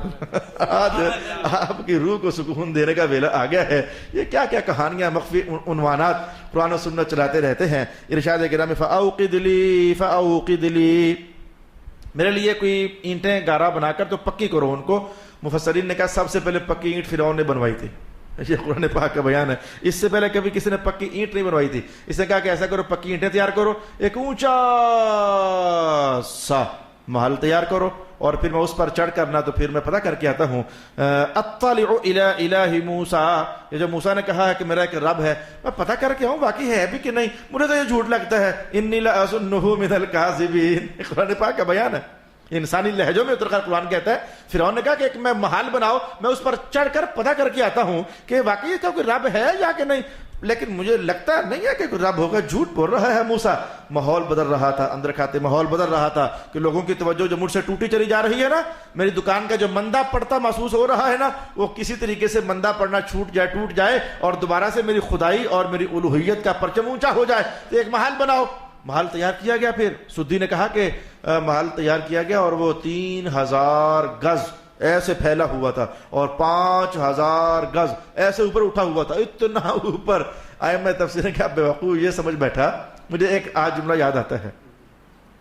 آج آپ کی روح کو سکون دینے کا ویلا آ گیا ہے۔ یہ کیا کیا کہانیاں، مخفی عنوانات قرآن و سنت چلاتے رہتے ہیں۔ ارشاد کرام فاوقد لی، میرے لیے کوئی اینٹیں گارا بنا کر تو پکی کرو ان کو۔ مفسرین نے کہا سب سے پہلے پکی اینٹ فرعون نے بنوائی تھی، یہ قرآن پاک کا بیان ہے، اس سے پہلے کبھی کسی نے پکی اینٹ نہیں بنوائی تھی۔ اس نے کہا کہ ایسا کرو پکی اینٹیں تیار کرو، ایک اونچا سا محل تیار کرو، اور پھر میں اس پر چڑھ کرنا تو پھر میں پتہ کر کے آتا ہوں اطلع الی الہ موسیٰ، یہ جو موسیٰ نے کہا ہے کہ میرا ایک رب ہے، میں پتہ کر کے آؤں واقعی ہے بھی کہ نہیں، مجھے تو یہ جھوٹ لگتا ہے، انی لاظنہ من الکاذبین، قرآن پاک کا بیان ہے، انسانی لہجوں میں اتر کر قرآن کہتا ہے۔ فرعون نے کہا کہ ایک میں محل بناؤ، میں اس پر چڑھ کر پتہ کر کے آتا ہوں کہ واقعی اس کا کوئی رب ہے یا کہ نہیں، لیکن مجھے لگتا نہیں ہے کہ کوئی رب ہوگا، جھوٹ بول رہا ہے موسیٰ۔ ماحول بدل رہا تھا، اندر کھاتے ماحول بدل رہا تھا کہ لوگوں کی توجہ جو مجھ سے ٹوٹی چلی جا رہی ہے نا، میری دکان کا جو مندہ پڑتا محسوس ہو رہا ہے نا، وہ کسی طریقے سے مندہ پڑنا چھوٹ جائے، ٹوٹ جائے، اور دوبارہ سے میری خدائی اور میری الوہیت کا پرچم اونچا ہو جائے، تو ایک محل بناؤ۔ محل تیار کیا گیا، پھر سدی نے کہا کہ محل تیار کیا گیا، اور وہ 3000 گز ایسے پھیلا ہوا تھا، اور 5000 گز ایسے اوپر اٹھا ہوا تھا، اتنا اوپر۔ میں تفسیر نے کہا بیوقوف یہ سمجھ بیٹھا، مجھے ایک آج جملہ یاد آتا ہے،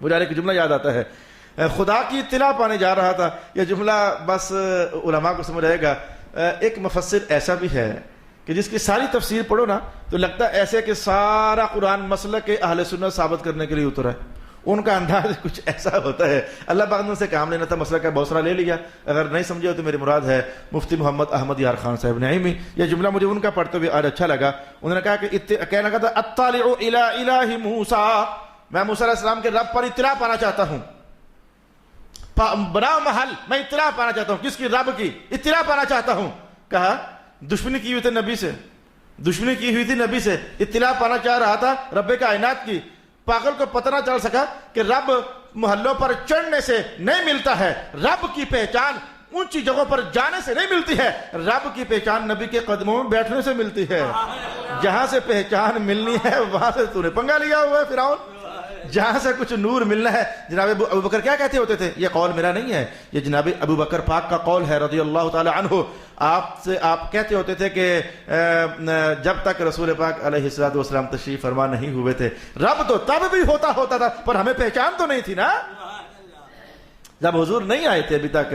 مجھے ایک جملہ یاد آتا ہے، خدا کی اطلاع پانے جا رہا تھا، یہ جملہ بس علماء کو سمجھ آئے گا۔ ایک مفسر ایسا بھی ہے کہ جس کی ساری تفسیر پڑھو نا تو لگتا ہے ایسے کہ سارا قرآن مسئلہ کے اہل سنت ثابت کرنے کے لیے اترا ہے، ان کا انداز کچھ ایسا ہوتا ہے۔ اللہ پاک نے سے کام لینا تھا، مسئلہ کا بہت سارا لے لیا، اگر نہیں سمجھے تو میری مراد ہے مفتی محمد احمد یار خان صاحب نعیمی۔ یہ جملہ مجھے ان کا پڑھتے ہوئے آج اچھا لگا، انہوں نے کہا کہ کہنے لگا تھا اطلع الی الہ موسیٰ، میں موسیٰ علیہ السلام کے رب پر اطلاع پانا چاہتا ہوں، بناؤ محل، میں اطلاع پانا چاہتا ہوں، کس کی؟ رب کی اطلاع پانا چاہتا ہوں۔ کہا دشمنی کی ہوئی تھے نبی سے، دشمنی کی ہوئی تھی نبی سے، اطلاع پانا چاہ رہا تھا رب کائنات کی. پاگل کو پتہ نہ چل سکا کہ رب محلوں پر چڑھنے سے نہیں ملتا ہے، رب کی پہچان اونچی جگہوں پر جانے سے نہیں ملتی ہے، رب کی پہچان نبی کے قدموں میں بیٹھنے سے ملتی ہے. جہاں سے پہچان ملنی ہے وہاں سے تو نے پنگا لیا ہوا ہے فرعون. جہاں سے کچھ نور ملنا ہے. جناب ابو بکر کیا کہتے ہوتے تھے؟ یہ قول میرا نہیں ہے، یہ جناب ابو بکر پاک کا قول ہے رضی اللہ تعالی عنہ. آپ کہتے ہوتے تھے کہ جب تک رسول پاک علیہ السلام تشریف فرما نہیں ہوئے تھے، رب تو تب بھی ہوتا تھا پر ہمیں پہچان تو نہیں تھی نا. جب حضور نہیں آئے تھے ابھی تک،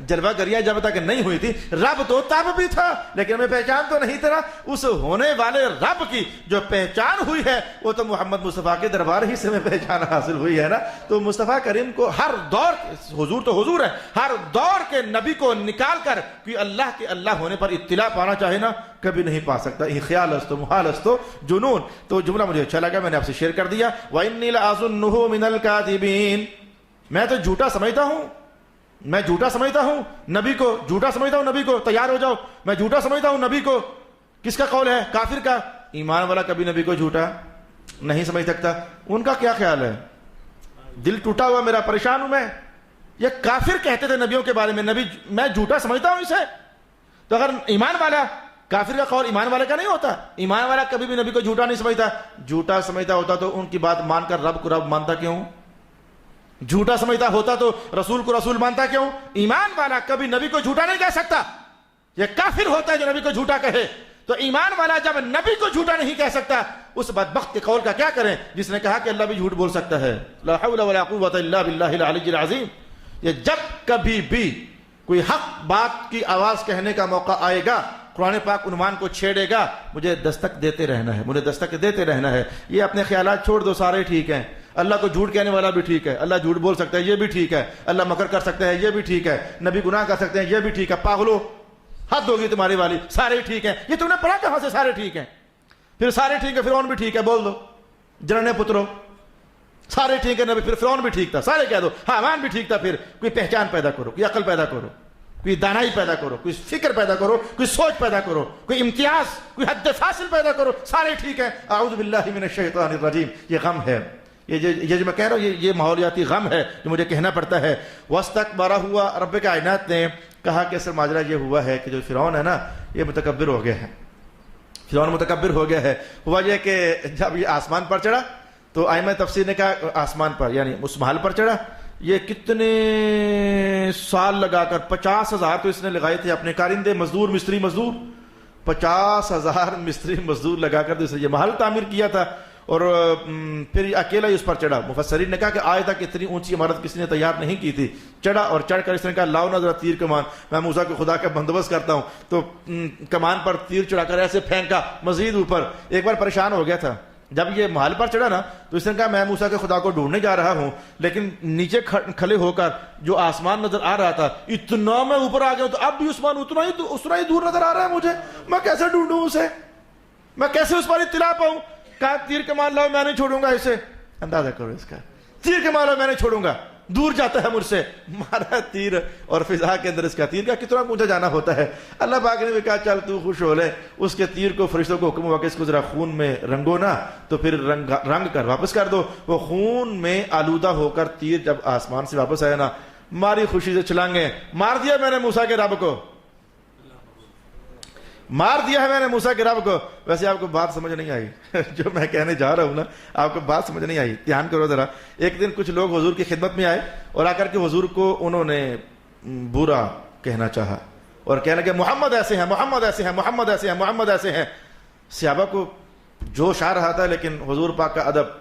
جلوہ گریہ جب تک نہیں ہوئی تھی، رب تو تب بھی تھا لیکن ہمیں پہچان تو نہیں تھا. اس ہونے والے رب کی جو پہچان ہوئی ہے وہ تو محمد مصطفیٰ کے دربار ہی سے ہمیں پہچان حاصل ہوئی ہے نا. تو مصطفیٰ کریم کو ہر دور، حضور تو حضور ہے، ہر دور کے نبی کو نکال کر کوئی اللہ کے اللہ ہونے پر اطلاع پانا چاہے نا کبھی نہیں پا سکتا. خیال است محال است جنون. تو جملہ مجھے اچھا لگا، میں نے آپ سے شیئر کر دیا. وَإِنِّي لَأَظُنُّهُ مِنَ الْكَاذِبِينَ. میں تو جھوٹا سمجھتا ہوں، میں جھوٹا سمجھتا ہوں نبی کو، جھوٹا سمجھتا ہوں نبی کو. تیار ہو جاؤ، میں جھوٹا سمجھتا ہوں نبی کو. کس کا قول ہے؟ کافر کا. ایمان والا کبھی نبی کو جھوٹا نہیں سمجھ سکتا. ان کا کیا خیال ہے؟ دل ٹوٹا ہوا میرا، پریشان ہوں میں. یہ کافر کہتے تھے نبیوں کے بارے میں، نبی میں جھوٹا سمجھتا ہوں اسے. تو اگر ایمان والا، کافر کا قول ایمان والے کا نہیں ہوتا. ایمان والا کبھی بھی نبی کو جھوٹا نہیں سمجھتا. جھوٹا سمجھتا ہوتا تو ان کی بات مان کر رب کو رب مانتا کیوں؟ جھوٹا سمجھتا ہوتا تو رسول کو رسول مانتا کیوں؟ ایمان والا کبھی نبی کو جھوٹا نہیں کہہ سکتا. یہ کافر ہوتا ہے جو نبی کو جھوٹا کہے. تو ایمان والا جب نبی کو جھوٹا نہیں کہہ سکتا، اس بدبخت کے قول کا کیا کریں جس نے کہا کہ اللہ بھی جھوٹ بول سکتا ہے. لا حول ولا قوت الا باللہ العلی العظیم. یہ جب کبھی بھی کوئی حق بات کی آواز کہنے کا موقع آئے گا، قرآن پاک عنوان کو چھیڑے گا، مجھے دستک دیتے رہنا ہے، مجھے دستک دیتے رہنا ہے. یہ اپنے خیالات چھوڑ دو، سارے ٹھیک ہیں. اللہ کو جھوٹ کہنے والا بھی ٹھیک ہے، اللہ جھوٹ بول سکتا ہے یہ بھی ٹھیک ہے، اللہ مکر کر سکتا ہے یہ بھی ٹھیک ہے، نبی گناہ کر سکتے ہیں یہ بھی ٹھیک ہے. پاگلو، حد ہوگی تمہاری والی. سارے ٹھیک ہیں. یہ تم نے پڑھا کہاں سے سارے ٹھیک ہیں؟ پھر سارے ٹھیک ہے فرعون بھی ٹھیک ہے بول دو. جننے پترو سارے ٹھیک ہے نبی، پھر فرعون بھی ٹھیک تھا، سارے کہہ دو. حامان بھی ٹھیک تھا. پھر کوئی پہچان پیدا کرو، کوئی عقل پیدا کرو، کوئی دانائی پیدا کرو، کوئی فکر پیدا کرو، کوئی سوچ پیدا کرو، کوئی امتیاز، کوئی حد فاصل پیدا کرو. سارے ٹھیک ہیں. اعوذ باللہ من الشیطان الرجیم. یہ غم ہے، یہ جو میں کہہ رہا ہوں یہ ماحولیاتی غم ہے جو مجھے کہنا پڑتا ہے. وَاسْتَكْبَرَ ہوا. رب کائنات نے کہا کہ اصل ماجرا یہ ہوا ہے کہ جو فرعون ہے نا یہ متکبر ہو گیا ہے. فرعون متکبر ہو گیا ہے. ہوا یہ کہ جب یہ آسمان پر چڑھا تو ائمہ تفسیر نے کہا آسمان پر یعنی اس محل پر چڑھا. یہ کتنے سال لگا کر 50,000 تو اس نے لگائے تھے اپنے کارندے مزدور مستری مزدور. 50,000 مستری مزدور لگا کر اس نے یہ محل تعمیر کیا تھا اور پھر اکیلا ہی اس پر چڑھا. مفسرین نے کہا کہ آج تک اتنی اونچی عمارت کسی نے تیار نہیں کی تھی. چڑھا اور چڑھ کر اس نے کہا لاؤ نہ ذرا تیر کمان، میں موسیٰ کے خدا کا بندوبست کرتا ہوں. تو کمان پر تیر چڑھا کر ایسے پھینکا مزید اوپر. ایک بار پریشان ہو گیا تھا جب یہ محل پر چڑھا نا تو اس نے کہا میں موسیٰ کے خدا کو ڈھونڈنے جا رہا ہوں لیکن نیچے کھڑے ہو کر جو آسمان نظر آ رہا تھا اتنا میں اوپر آ گیا تو اب بھی عثمان اتنا ہی دور نظر آ رہا ہے مجھے. میں کیسے ڈھونڈوں اسے؟ میں کیسے اس پر اطلاع پاؤں؟ کہا تیر کمان لاؤ میں نہیں چھوڑوں گا اسے. اندازہ کرو اس کا. تیر کمان لاؤ میں نہیں چھوڑوں گا، دور جاتا ہے مجھ سے. مارا تیر اور فضا کے اندر اس کا تیر کا کتنا اونچا جانا ہوتا ہے. اللہ پاک نے بھی کہا چل تو خوش ہو لے. اس کے تیر کو فرشتوں کو حکم ہوا کہ اس کو ذرا خون میں رنگو نا، تو پھر رنگ کر واپس کر دو. وہ خون میں آلودہ ہو کر تیر جب آسمان سے واپس آیا نا ماری خوشی سے چھلانگے مار دیا میں نے موسیٰ کے رب کو، مار دیا ہے میں نے موسیٰ کے رب کو. ویسے آپ کو بات سمجھ نہیں آئی جو میں کہنے جا رہا ہوں نا، آپ کو بات سمجھ نہیں آئی. دھیان کرو ذرا. ایک دن کچھ لوگ حضور کی خدمت میں آئے اور آ کر کے حضور کو انہوں نے برا کہنا چاہا اور کہنے لگے محمد ایسے ہیں، محمد ایسے ہیں، محمد ایسے ہیں، محمد ایسے ہیں. صحابہ کو جوش آ رہا تھا لیکن حضور پاک کا ادب.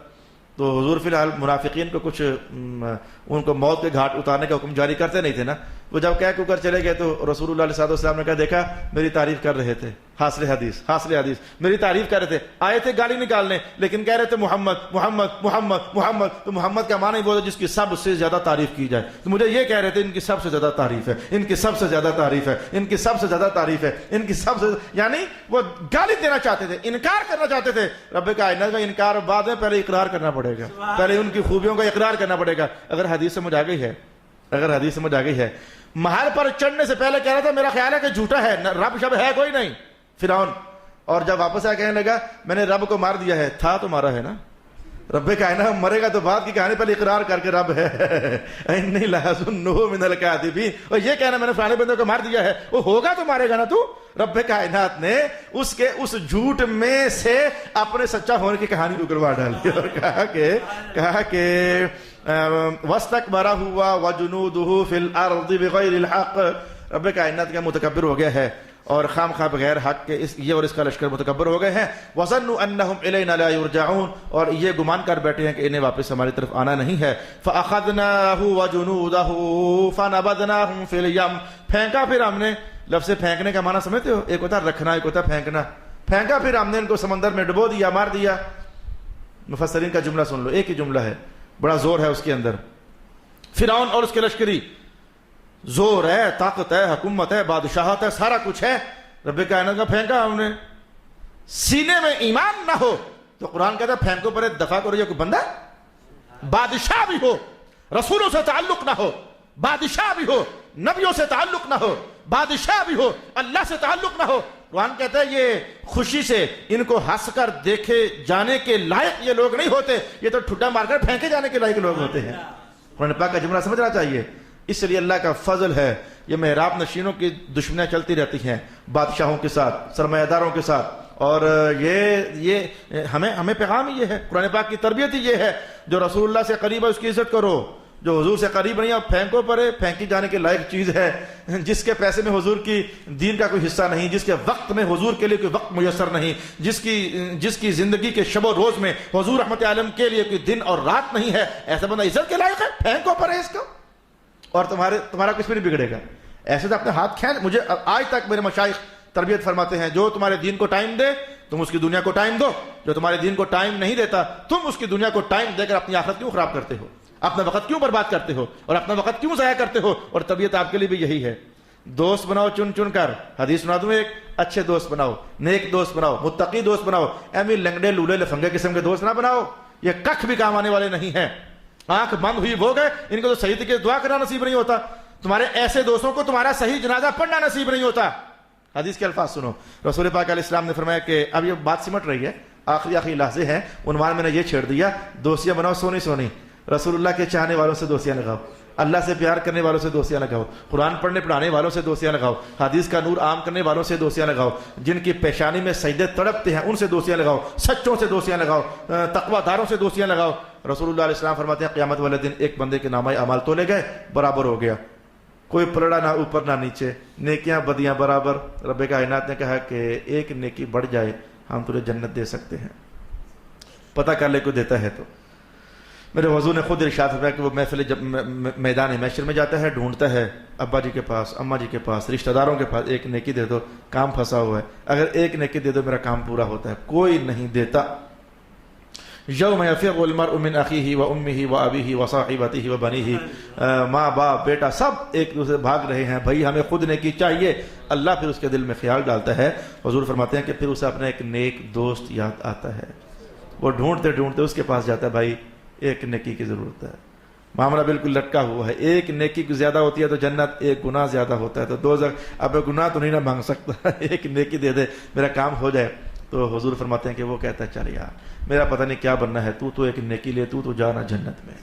تو حضور فی الحال منافقین کو کچھ ان کو موت کے گھاٹ اتارنے کا حکم جاری کرتے نہیں تھے نا. وہ جب کہہ کر چلے گئے تو رسول اللہ علیہ وسلم نے کہا دیکھا میری تعریف کر رہے تھے، حاصل حدیث میری تعریف کر رہے تھے. آئے تھے گالی نکالنے لیکن کہہ رہے تھے محمد محمد محمد محمد. تو محمد کا معنی وہ جس کی سب سے زیادہ تعریف کی جائے. تو مجھے یہ کہہ رہے تھے ان کی سب سے زیادہ تعریف ہے، ان کی سب سے زیادہ تعریف ہے، ان کی سب سے زیادہ تعریف ہے، ان کی سب سے، یعنی وہ گالی دینا چاہتے تھے، انکار کرنا چاہتے تھے. رب کائنات کا انکار بعد میں پہلے اقرار کرنا پڑے گا، پہلے ان کی خوبیوں کا اقرار کرنا پڑے گا. اگر حدیث سمجھ آ گئی ہے، اگر حدیث سمجھ آ گئی ہے. محل پر چڑھنے سے پہلے کہہ رہا تھا میرا خیال ہے کہ جھوٹا ہے، رب شب ہے کوئی نہیں فرعون. اور جب واپس آ کہنے لگا میں نے رب کو مار دیا ہے، تھا تمہارا ہے نا، رب کائنات مرے گا تو بعد کی کہانی پہلے اقرار کر کے رب ہے انی لأظنہ من الکاذبین، اور یہ کہنا میں نے فلانے بندے کو مار دیا ہے، وہ ہوگا تو مارے گا نا تو۔ رب کائنات نے اس کے اس جھوٹ میں سے اپنے سچا ہونے کی کہانی اگلوا ڈالی اور کہا کہ وَاسْتَكْبَرَ هُوَ وَجُنُودُهُ فِي الْأَرْضِ بِغَيْرِ الْحَقِّ، رب کائنات کا متکبر ہو گیا ہے اور خام خواہ بغیر حق کے یہ اور اس کا لشکر متکبر ہو گئے ہیں۔ وَظَنُّوا أَنَّهُمْ إِلَيْنَا لَا يُرْجَعُونَ، اور یہ گمان کر بیٹھے ہیں کہ انہیں واپس ہماری طرف آنا نہیں ہے۔ فَأَخَذْنَاهُ وَجُنُودَهُ فَنَبَذْنَاهُمْ فِي الْيَمِّ، پھینکا پھر ہم نے، لفظ پھینکنے کا معنی سمجھتے ہو؟ ایک ہوتا رکھنا، ایک ہوتا پھینکنا۔ پھینکا پھر ہم نے ان کو سمندر میں ڈبو دیا، مار دیا۔ مفسرین کا جملہ سن لو، ایک ہی جملہ ہے، بڑا زور ہے اس کے اندر۔ فرعون اور اس کے لشکری، زور ہے، طاقت ہے، حکومت ہے، بادشاہت ہے، سارا کچھ ہے۔ رب کائنات کا پھینکا ہم نے، سینے میں ایمان نہ ہو تو قرآن کہتا ہے پھینکو پر دفاع کرو۔ یہ کوئی بندہ بادشاہ بھی ہو، رسولوں سے تعلق نہ ہو، بادشاہ بھی ہو، نبیوں سے تعلق نہ ہو، بادشاہ بھی ہو، اللہ سے تعلق نہ ہو، قرآن کہتا ہے یہ خوشی سے ان کو ہنس کر دیکھے جانے کے لائق یہ لوگ نہیں ہوتے، یہ تو ٹھڈا مار کر پھینکے جانے کے لائق لوگ ہوتے ہیں۔ قرآن پاک کا جملہ سمجھنا چاہیے۔ اس لیے اللہ کا فضل ہے، یہ محراب نشینوں کی دشمنیاں چلتی رہتی ہیں بادشاہوں کے ساتھ، سرمایہ داروں کے ساتھ، اور یہ ہمیں پیغام یہ ہے، قرآن پاک کی تربیت ہی یہ ہے، جو رسول اللہ سے قریب ہے اس کی عزت کرو، جو حضور سے قریب نہیں ہے پھینکو پرے، پھینکی جانے کے لائق چیز ہے۔ جس کے پیسے میں حضور کی دین کا کوئی حصہ نہیں، جس کے وقت میں حضور کے لیے کوئی وقت میسر نہیں، جس کی زندگی کے شب و روز میں حضور رحمت عالم کے لیے کوئی دن اور رات نہیں ہے، ایسا بندہ عزت کے لائق ہے، پھینکو پرے اس کو، اور تمہارا کچھ بھی نہیں بگڑے گا۔ ایسے تو اپنے ہاتھ کھینچ، مجھے آج تک میرے مشائخ تربیت فرماتے ہیں، جو تمہارے دین کو ٹائم دے تم اس کی دنیا کو ٹائم دو، جو تمہارے دین کو ٹائم نہیں دیتا تم اس کی دنیا کو ٹائم دے کر اپنی آخرت کیوں خراب کرتے ہو، اپنا وقت کیوں برباد کرتے ہو، اور اپنا وقت کیوں ضائع کرتے ہو۔ اور طبیعت آپ کے لیے بھی یہی ہے، دوست بناؤ چن چن کر، حدیث سنا دوں ایک، اچھے دوست بناؤ، نیک دوست بناؤ، متقی دوست بناؤ، ایمی لنگڑے لولے لفنگے قسم کے دوست نہ بناؤ، یہ ککھ بھی کام آنے والے نہیں ہیں۔ آنکھ بند ہوئی وہ گئے، ان کو تو صحیح طریقے سے دعا کرنا نصیب نہیں ہوتا، تمہارے ایسے دوستوں کو تمہارا صحیح جنازہ پڑھنا نصیب نہیں ہوتا۔ حدیث کے الفاظ سنو، رسول پاک علیہ السلام نے فرمایا کہ اب یہ بات سمٹ رہی ہے، آخری لحظے ہیں، عنوان میں نے یہ چھیڑ دیا، دوستیاں بناؤ سونی سونی، رسول اللہ کے چاہنے والوں سے دوستیاں لگاؤ، اللہ سے پیار کرنے والوں سے دوستیاں لگاؤ، قرآن پڑھنے پڑھانے والوں سے دوستیاں لگاؤ، حدیث کا نور عام کرنے والوں سے دوستیاں لگاؤ، جن کی پیشانی میں سجدے تڑپتے ہیں ان سے دوستیاں لگاؤ، سچوں سے دوستیاں لگاؤ، تقوی داروں سے دوستیاں لگاؤ۔ رسول اللہ علیہ السلام فرماتے ہیں قیامت والے دن ایک بندے کے نامہ اعمال تولے گئے، برابر ہو گیا، کوئی پلڑا نہ اوپر نہ نیچے، نیکیاں بدیاں برابر۔ رب کائنات نے کہا کہ ایک نیکی بڑھ جائے ہم تجھے جنت دے سکتے ہیں، پتہ کر لے کوئی دیتا ہے تو۔ میرے حضور نے خود ارشاد فرمایا کہ وہ محفل جب میدان محشر میں جاتا ہے، ڈھونڈتا ہے ابا جی کے پاس، اماں جی کے پاس، رشتہ داروں کے پاس، ایک نیکی دے دو، کام پھنسا ہوا ہے، اگر ایک نیکی دے دو میرا کام پورا ہوتا ہے، کوئی نہیں دیتا۔ یوم یفر المرء من اخیہ و امہ و ابیہ و صاحبتہ و بنیہ، ماں باپ بیٹا سب ایک دوسرے بھاگ رہے ہیں، بھائی ہمیں خود نیکی چاہیے، اللہ پھر اس کے دل میں خیال ڈالتا ہے، حضور فرماتے ہیں کہ پھر اسے اپنا ایک نیک دوست یاد آتا ہے، وہ ڈھونڈتے ڈھونڈتے اس کے پاس جاتا ہے، بھائی ایک نیکی کی ضرورت ہے، معاملہ بالکل لٹکا ہوا ہے، ایک نیکی کی زیادہ ہوتی ہے تو جنت، ایک گناہ زیادہ ہوتا ہے تو دوزخ، اب گناہ تو نہیں نہ مانگ سکتا، ایک نیکی دے دے میرا کام ہو جائے۔ تو حضور فرماتے ہیں کہ وہ کہتا ہے چل یار میرا پتہ نہیں کیا بننا ہے، تو ایک نیکی لے، تو جانا جنت میں،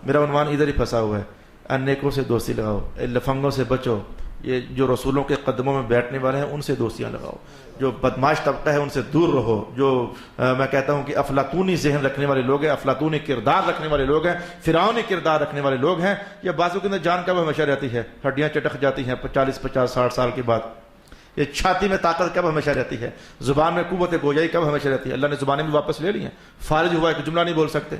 میرا عنوان ادھر ہی پھنسا ہوا ہے، ان نیکوں سے دوستی لگاؤ، لفنگوں سے بچو، یہ جو رسولوں کے قدموں میں بیٹھنے والے ہیں ان سے دوستیاں لگاؤ، جو بدماش طبقہ ہے ان سے دور رہو، جو میں کہتا ہوں کہ افلاطونی ذہن رکھنے والے لوگ ہیں، افلاطونی کردار رکھنے والے لوگ ہیں، فرعونی کردار رکھنے والے لوگ ہیں، یہ بازو کے اندر جان کب ہمیشہ رہتی ہے، ہڈیاں چٹک جاتی ہیں 40 50 60 سال کے بعد، یہ چھاتی میں طاقت کب ہمیشہ رہتی ہے، زبان میں قوت گویائی کب ہمیشہ رہتی ہے، اللہ نے زبانیں بھی واپس لے لی ہیں، فارغ ہوا ایک جملہ نہیں بول سکتے،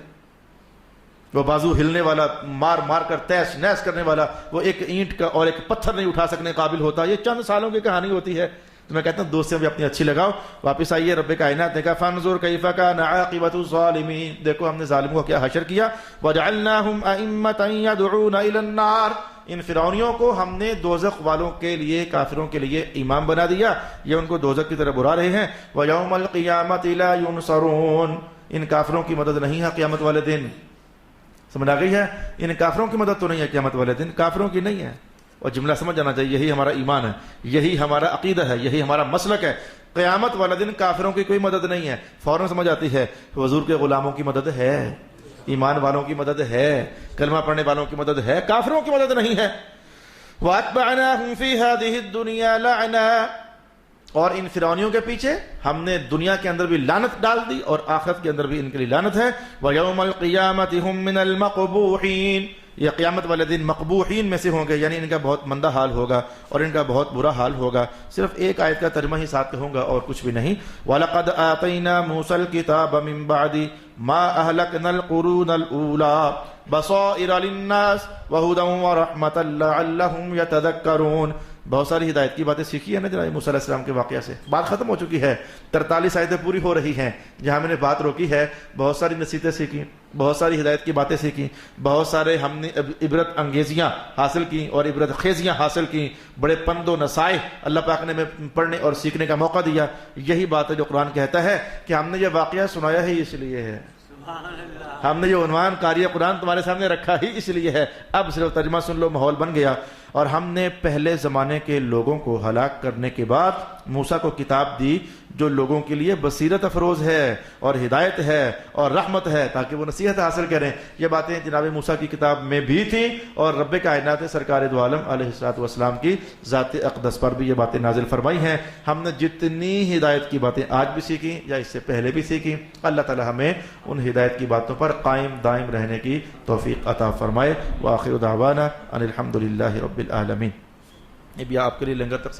وہ بازو ہلنے والا، مار مار کر تیس نیس کرنے والا، وہ ایک اینٹ کا اور ایک پتھر نہیں اٹھا سکنے قابل ہوتا، یہ چند سالوں کی کہانی ہوتی ہے۔ تو میں کہتا ہوں دوستیاں بھی اپنی اچھی لگاؤ۔ واپس آئیے، رب کائنات نے کہا فانظر کیف کان عاقبۃ الظالمین، دیکھو ہم نے ظالموں کو کیا حشر کیا، وجعلناہم ائمۃ یدعون الی النار، ان فرعونیوں کو ہم نے دوزخ والوں کے لیے، کافروں کے لیے امام بنا دیا، یہ ان کو دوزخ کی طرف بلا رہے ہیں۔ ویوم القیامۃ لا ینصرون، ان کافروں کی مدد نہیں ہے قیامت والے دن، سمجھ آ گئی ہے، ان کافروں کی مدد تو نہیں ہے قیامت والے دن، کافروں کی نہیں ہے۔ اور جملہ سمجھ جانا چاہیے، یہی ہمارا ایمان ہے، یہی ہمارا عقیدہ ہے، یہی ہمارا مسلک ہے قیامت والا دن کافروں کی کوئی مدد نہیں ہے. فوراً سمجھ آتی ہے حضور کے غلاموں کی مدد ہے, ایمان والوں کی مدد ہے, کلمہ پڑھنے والوں کی مدد ہے, کافروں کی مدد نہیں ہے. وَأَتْبَعْنَاهُمْ فِي هَذِهِ الدُّنْيَا لَعْنًا, اور ان فرعونیوں کے پیچھے ہم نے دنیا کے اندر بھی لعنت ڈال دی اور آخرت کے اندر بھی ان کے لیے لعنت ہے. وَيَوْمَ الْقِيَامَةِ هُمْ مِنَ الْمَقْبُوحِينَ, یہ قیامت والے دن مقبوحین میں سے ہوں گے, یعنی ان کا بہت مندہ حال ہوگا اور ان کا بہت برا حال ہوگا. صرف ایک آیت کا ترجمہ ہی ساتھ ہوگا اور کچھ بھی نہیں. وَلَقَدْ آتَيْنَا مُوسَى الْكِتَابَ مِن بَعْدِ مَا أَهْلَكْنَا الْقُرُونَ الْأُولَى بَصَائِرَ لِلنَّاسِ وَهُدًى وَرَحْمَةً لَعَلَّهُمْ يَتَذَكَّرُونَ. بہت ساری ہدایت کی باتیں سیکھی ہے نا جناب موسیٰ علیہ السلام کے واقعہ سے. بات ختم ہو چکی ہے, 43 آیتیں پوری ہو رہی ہیں. جہاں میں نے بات روکی ہے بہت ساری نصیحتیں سیکھی, بہت ساری ہدایت کی باتیں سیکھی, بہت سارے ہم نے عبرت انگیزیاں حاصل کی اور عبرت خیزیاں حاصل کی, بڑے پند و نصائح اللہ پاک نے ہمیں پڑھنے اور سیکھنے کا موقع دیا. یہی بات ہے جو قرآن کہتا ہے کہ ہم نے یہ واقعہ سنایا ہی اس لیے ہے, ہم نے یہ عنوان قاری قرآن تمہارے سامنے رکھا ہی اس لیے ہے. اب صرف ترجمہ سن لو, ماحول بن گیا. اور ہم نے پہلے زمانے کے لوگوں کو ہلاک کرنے کے بعد موسیٰ کو کتاب دی جو لوگوں کے لیے بصیرت افروز ہے اور ہدایت ہے اور رحمت ہے, تاکہ وہ نصیحت حاصل کریں. یہ باتیں جناب موسیٰ کی کتاب میں بھی تھیں اور رب کائنات سرکار دو عالم علیہ الصلوۃ والسلام کی ذات اقدس پر بھی یہ باتیں نازل فرمائی ہیں. ہم نے جتنی ہدایت کی باتیں آج بھی سیکھی یا اس سے پہلے بھی سیکھی, اللہ تعالی ہمیں ان ہدایت کی باتوں پر قائم دائم رہنے کی توفیق عطا فرمائے. وآخر دعوانا ان الحمد للہ رب العالمین. یہ بھی آپ کے لیے لنگر تقسیم